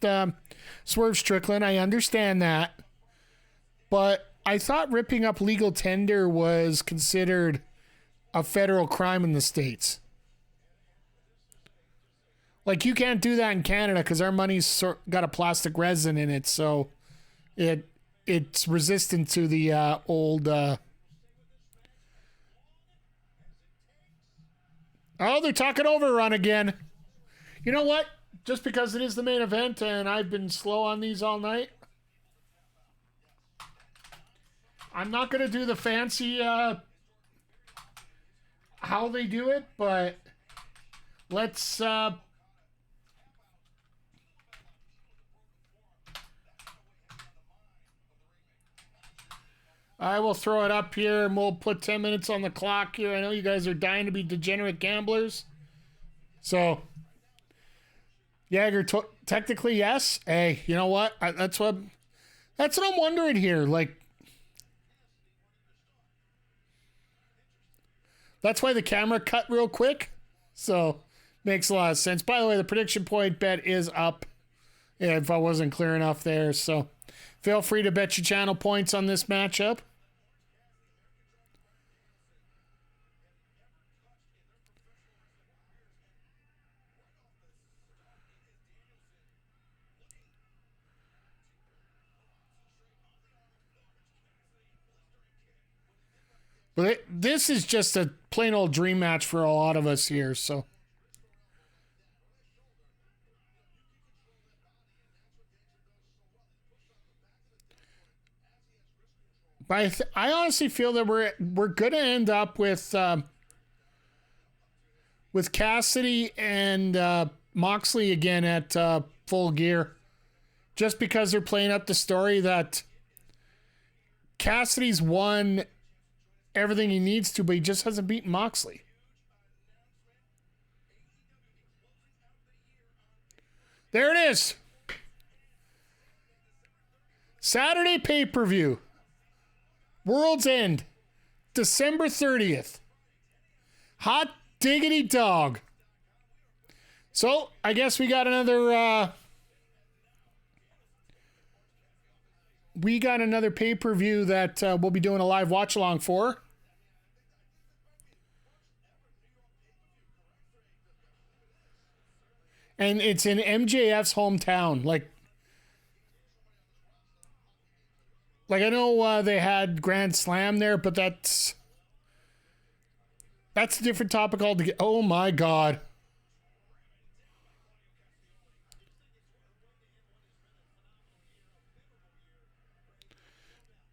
Speaker 1: Swerve Strickland. I understand that. But I thought ripping up legal tender was considered a federal crime in the States. Like, you can't do that in Canada because our money's got a plastic resin in it, so it's resistant to the old... Oh, they're talking overrun again. You know what? Just because it is the main event and I've been slow on these all night, I'm not going to do the fancy how they do it, but let's... I will throw it up here and we'll put 10 minutes on the clock here. I know you guys are dying to be degenerate gamblers. So... Jagger, technically, yes. Hey, you know what? That's what I'm wondering here. Like, that's why the camera cut real quick. So, makes a lot of sense. By the way, the prediction point bet is up. Yeah, if I wasn't clear enough there. So, feel free to bet your channel points on this matchup. But this is just a plain old dream match for a lot of us here, so. But I honestly feel that we're going to end up with Cassidy and Moxley again at Full Gear, just because they're playing up the story that Cassidy's won everything he needs to, but he just hasn't beaten Moxley. There it is. Saturday pay-per-view. World's End. December 30th. Hot diggity dog. So, I guess we got another pay-per-view that we'll be doing a live watch-along for. And it's in MJF's hometown. Like I know they had Grand Slam there, but that's a different topic altogether. Oh my God.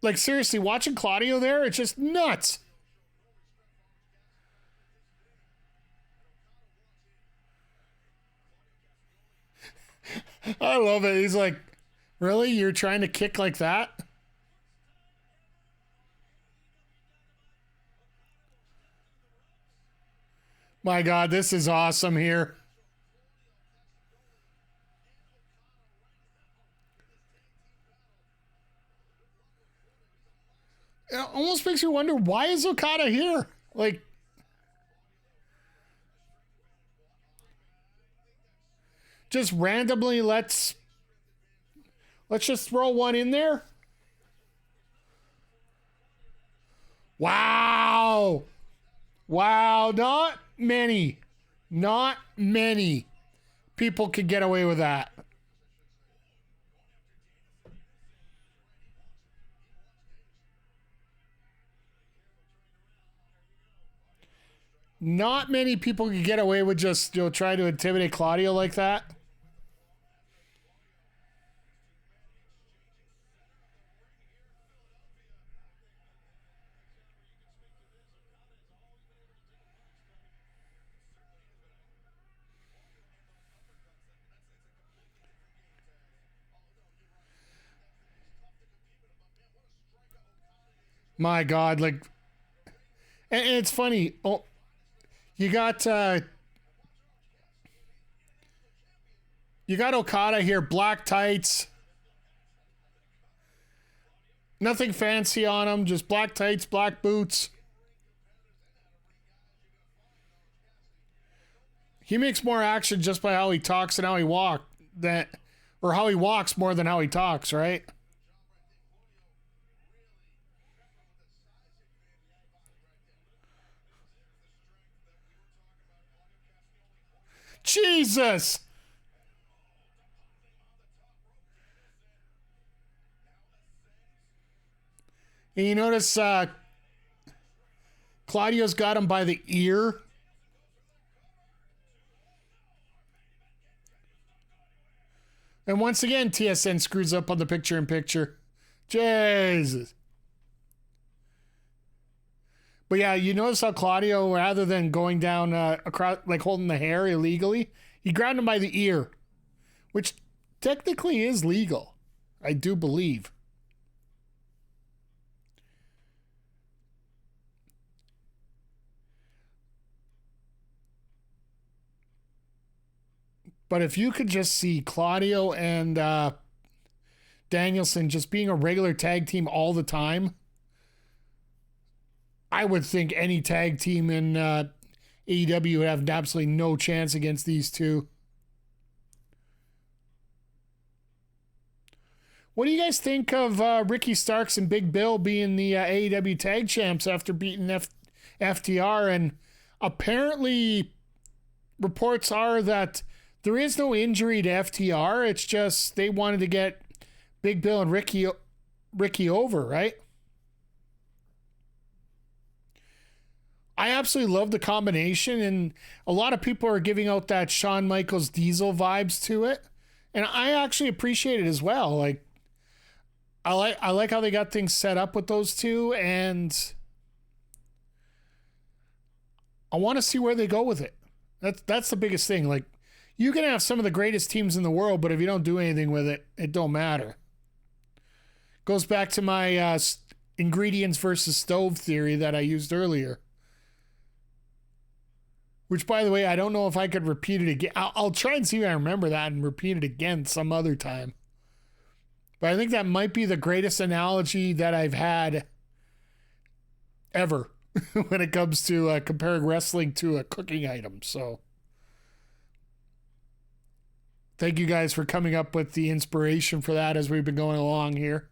Speaker 1: Like seriously, watching Claudio there, it's just nuts. I love it. He's like, really? You're trying to kick like that? My God, this is awesome here. It almost makes you wonder, why is Okada here? Like, just randomly let's just throw one in there. Wow. Wow, not many people could get away with that. Not many people could get away with just, try to intimidate Claudio like that. My God, like, and it's funny. Oh, you got Okada here, black tights, nothing fancy on him, just black tights, black boots. He makes more action just by how he talks and how he walks or how he walks more than how he talks, right? Jesus! And you notice Claudio's got him by the ear. And once again, TSN screws up on the picture-in-picture. Jesus. But yeah, you notice how Claudio, rather than going down across, like holding the hair illegally, he grabbed him by the ear, which technically is legal, I do believe. But if you could just see Claudio and Danielson just being a regular tag team all the time, I would think any tag team in AEW would have absolutely no chance against these two. What do you guys think of Ricky Starks and Big Bill being the AEW tag champs after beating FTR? And apparently reports are that there is no injury to FTR. It's just they wanted to get Big Bill and Ricky over, right? I absolutely love the combination, and a lot of people are giving out that Shawn Michaels Diesel vibes to it, and I actually appreciate it as well. Like, I like how they got things set up with those two, and I want to see where they go with it. That's the biggest thing. Like, you can have some of the greatest teams in the world, but if you don't do anything with it, it don't matter. Goes back to my ingredients versus stove theory that I used earlier. Which, by the way, I don't know if I could repeat it again. I'll try and see if I remember that and repeat it again some other time. But I think that might be the greatest analogy that I've had ever when it comes to comparing wrestling to a cooking item. So thank you guys for coming up with the inspiration for that as we've been going along here.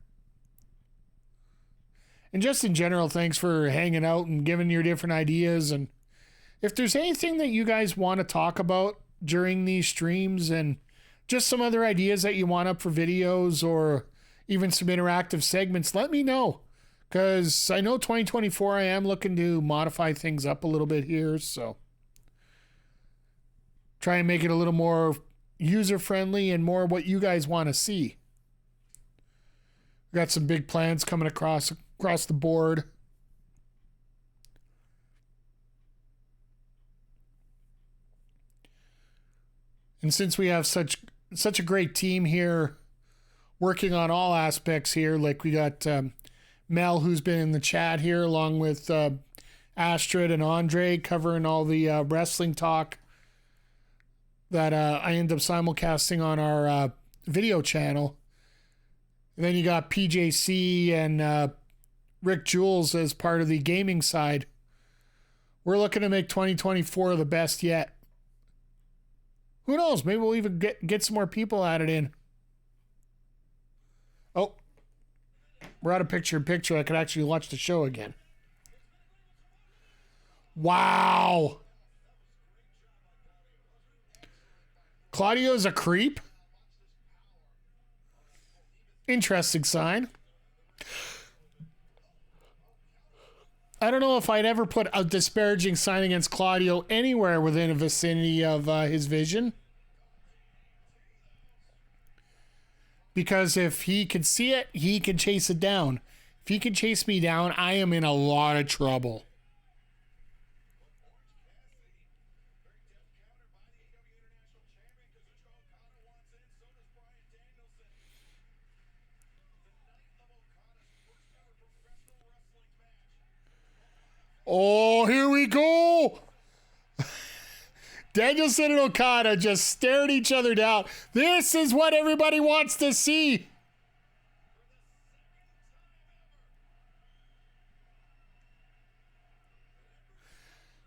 Speaker 1: And just in general, thanks for hanging out and giving your different ideas. And if there's anything that you guys want to talk about during these streams and just some other ideas that you want up for videos or even some interactive segments, let me know. Because I know 2024, I am looking to modify things up a little bit here. So try and make it a little more user-friendly and more what you guys want to see. Got some big plans coming across the board. And since we have such a great team here working on all aspects here, like we got Mel, who's been in the chat here, along with Astrid and Andre, covering all the wrestling talk that I end up simulcasting on our video channel. And then you got PJC and Rick Jules as part of the gaming side. We're looking to make 2024 the best yet. Who knows? Maybe we'll even get some more people added in. Oh, we're out of picture-in-picture. I could actually watch the show again. Wow. Claudio's a creep? Interesting sign. I don't know if I'd ever put a disparaging sign against Claudio anywhere within a vicinity of his vision. Because if he can see it, he can chase it down. If he can chase me down, I am in a lot of trouble. Oh, here we go. Danielson and Okada just stared each other down. This is what everybody wants to see.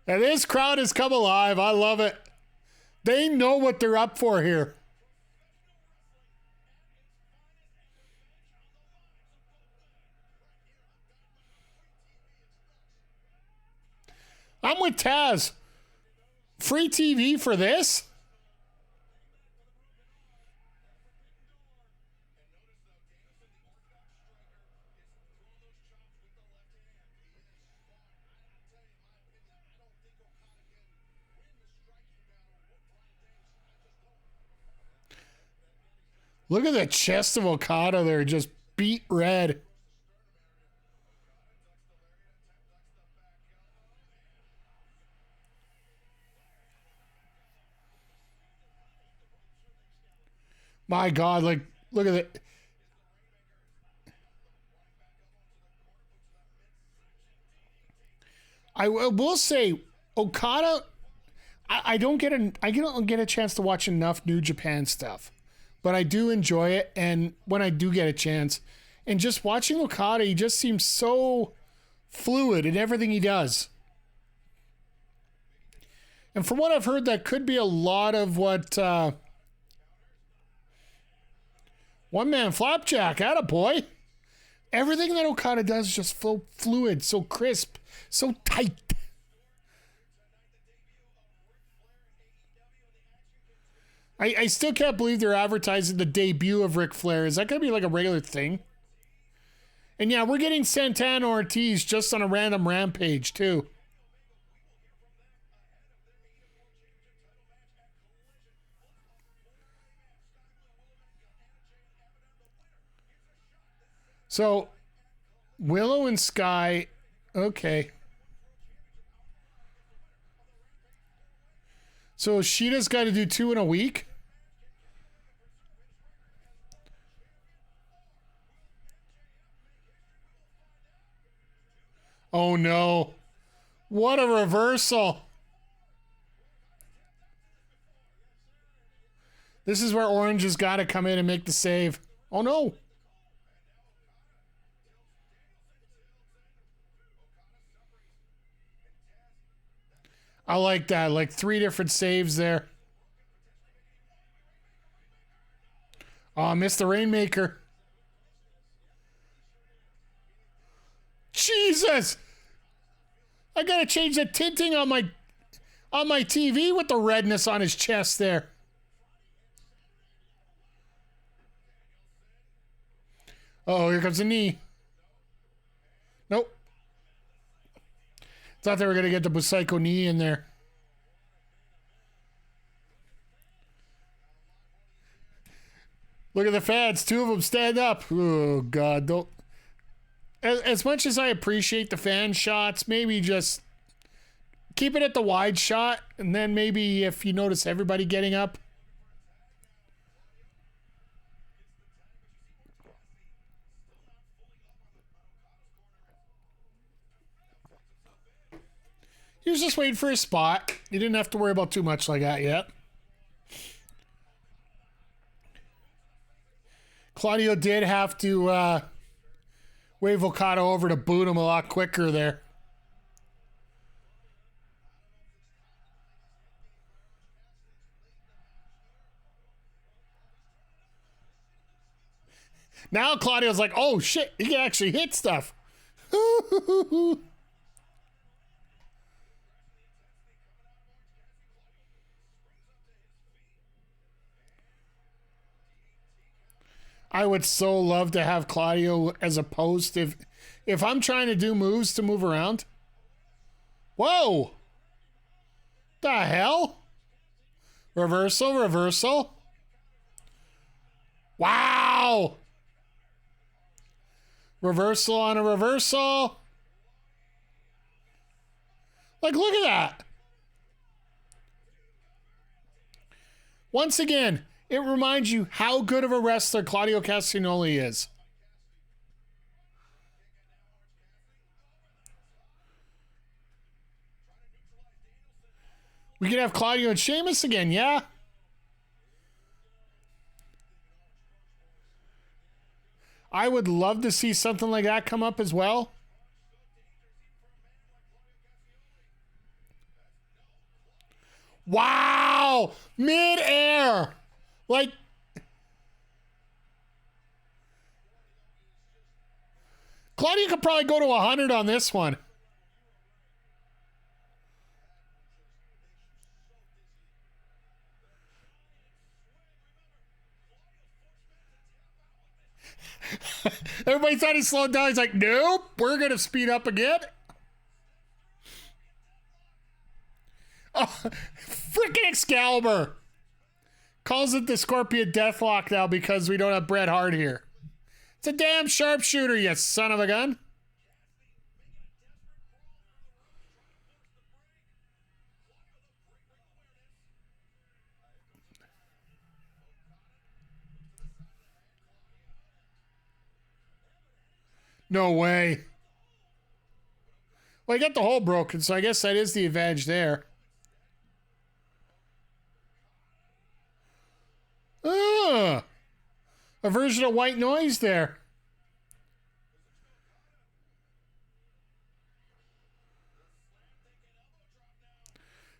Speaker 1: And this crowd has come alive. I love it. They know what they're up for here. I'm with Taz. Free TV for this? Look at the chest of Okada there, just beat red. My God, like, look at it. I will say, Okada, I don't get a chance to watch enough New Japan stuff, but I do enjoy it. And when I do get a chance, and just watching Okada, he just seems so fluid in everything he does. And from what I've heard, that could be a lot of what One Man Flapjack, attaboy. Everything that Okada does is just so fluid, so crisp, so tight. I still can't believe they're advertising the debut of Ric Flair. Is that going to be like a regular thing? And yeah, we're getting Santana Ortiz just on a random rampage, too. So, Willow and Sky, okay. So Shida's got to do 2 in a week? Oh no. What a reversal. This is where Orange has got to come in and make the save. Oh no. I like that. Like 3 different saves there. Oh, I missed the Rainmaker. Jesus! I gotta change the tinting on my TV with the redness on his chest there. Oh, here comes the knee. Nope. Thought they were gonna get the Busaiku knee in there. Look at the fans. 2 of them stand up. Oh God! Don't. As much as I appreciate the fan shots, maybe just keep it at the wide shot, and then maybe if you notice everybody getting up. He was just waiting for his spot. You didn't have to worry about too much like that yet. Claudio did have to wave Okada over to boot him a lot quicker there. Now Claudio's like, oh shit, he can actually hit stuff. I would so love to have Claudio as a post if I'm trying to do moves to move around. Whoa! The hell? Reversal, reversal. Wow! Reversal on a reversal. Like, look at that. Once again, it reminds you how good of a wrestler Claudio Castagnoli is. We could have Claudio and Sheamus again, yeah? I would love to see something like that come up as well. Wow! Mid-air! Like... Claudio could probably go to 100 on this one. Everybody thought he slowed down. He's like, nope, we're going to speed up again. Oh, freaking Excalibur. Calls it the Scorpion Deathlock now because we don't have Bret Hart here. It's a damn sharpshooter, you son of a gun. No way. Well, he got the hole broken, so I guess that is the advantage there. A version of white noise there.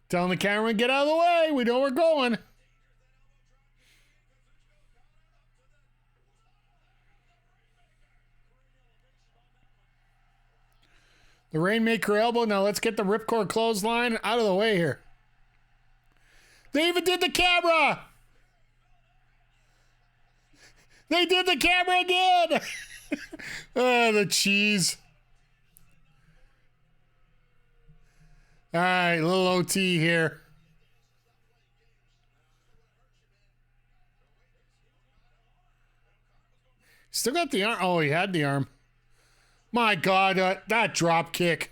Speaker 1: Telling the camera, get out of the way. We know we're going. The Rainmaker elbow. Now let's get the Ripcord clothesline out of the way here. They even did the camera. They did the camera again. Oh, the cheese. All right, little OT here. Still got the arm. Oh, he had the arm. My God, that drop kick.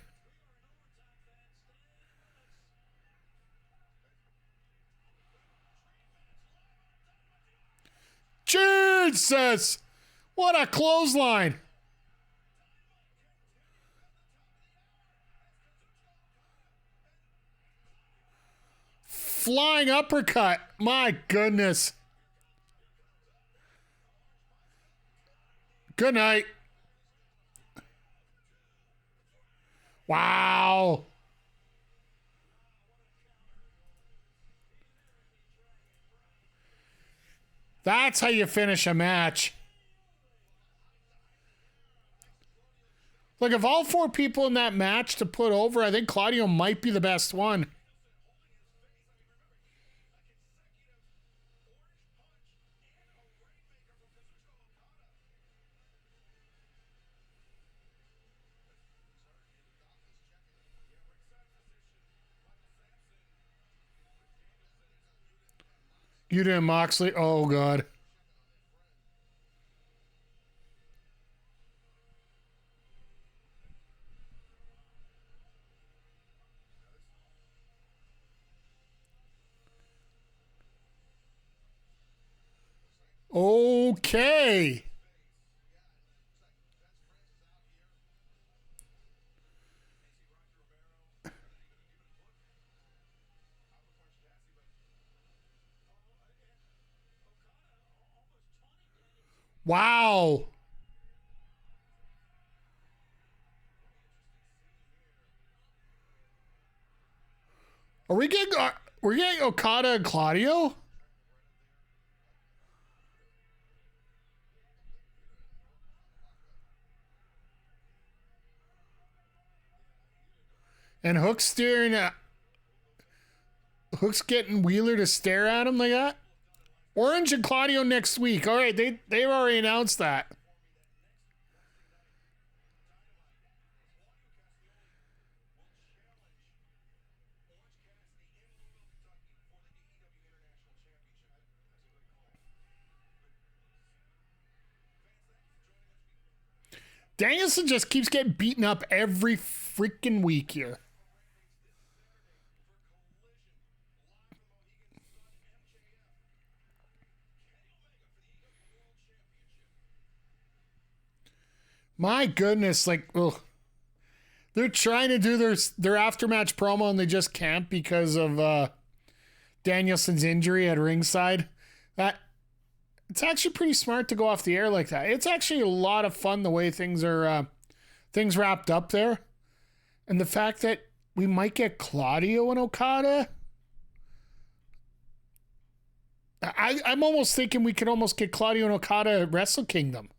Speaker 1: Jesus! What a clothesline. Flying uppercut. My goodness. Good night. Wow. That's how you finish a match. Look, of all four people in that match to put over, I think Claudio might be the best one. You didn't Moxley? Oh, God. Okay. Wow. We're getting Okada and Claudio? And Hook's Hook's getting Wheeler to stare at him like that? Orange and Claudio next week. All right, they've already announced that. Danielson just keeps getting beaten up every freaking week here. My goodness, like, ugh. They're trying to do their aftermatch promo and they just can't because of Danielson's injury at ringside. It's actually pretty smart to go off the air like that. It's actually a lot of fun the way things are things wrapped up there. And the fact that we might get Claudio and Okada. I'm almost thinking we could almost get Claudio and Okada at Wrestle Kingdom.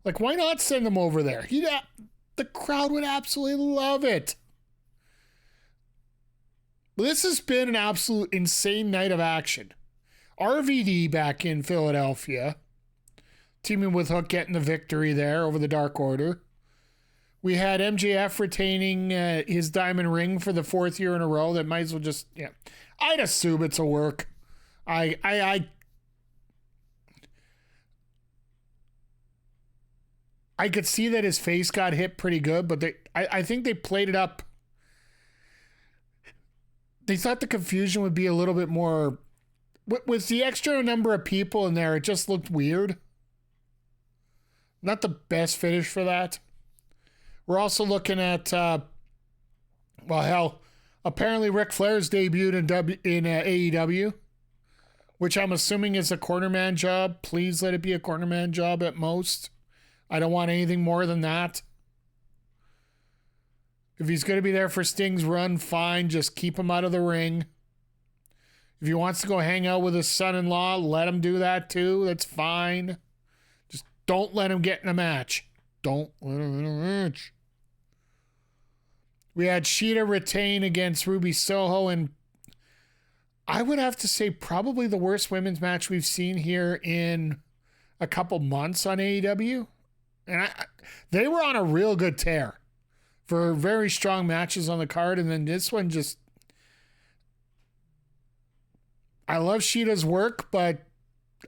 Speaker 1: Like, why not send them over there? The crowd would absolutely love it. This has been an absolute insane night of action. RVD back in Philadelphia, teaming with Hook, getting the victory there over the Dark Order. We had MJF retaining his diamond ring for the fourth year in a row. That might as well just, yeah. I'd assume it's a work. I could see that his face got hit pretty good, but I think they played it up. They thought the confusion would be a little bit more. With the extra number of people in there, it just looked weird. Not the best finish for that. We're also looking at, apparently Ric Flair's debuted in AEW, which I'm assuming is a cornerman job. Please let it be a cornerman job at most. I don't want anything more than that. If he's going to be there for Sting's run, fine. Just keep him out of the ring. If he wants to go hang out with his son-in-law, let him do that too. That's fine. Just don't let him get in a match. Don't let him in a match. We had Shida retain against Ruby Soho, and I would have to say probably the worst women's match we've seen here in a couple months on AEW. And they were on a real good tear for very strong matches on the card, and then this one just... I love Shida's work, but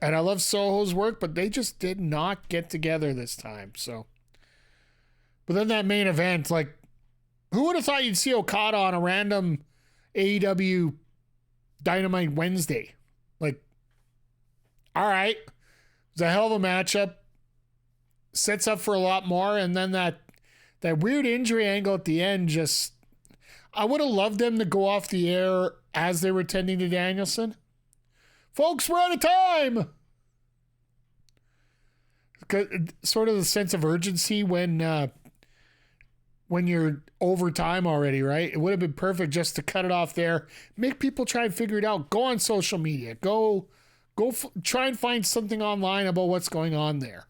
Speaker 1: And I love Soho's work, but they just did not get together this time. So, but then that main event, like, who would have thought you'd see Okada on a random AEW Dynamite Wednesday? Like, all right, it's a hell of a matchup. Sets up for a lot more, and then that weird injury angle at the end just, I would have loved them to go off the air as they were tending to Danielson. Folks, we're out of time. Sort of the sense of urgency when you're over time already, right? It would have been perfect just to cut it off there. Make people try and figure it out. Go on social media. Try and find something online about what's going on there.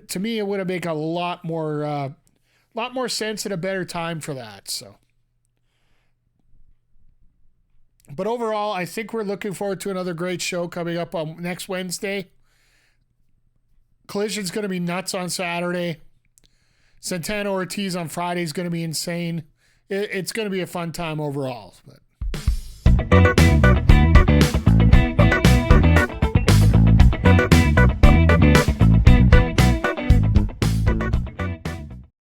Speaker 1: To me, it would have made a lot more sense at a better time for that. So, but overall, I think we're looking forward to another great show coming up on next Wednesday. Collision's going to be nuts on Saturday. Santana Ortiz on Friday is going to be insane. It's going to be a fun time overall. But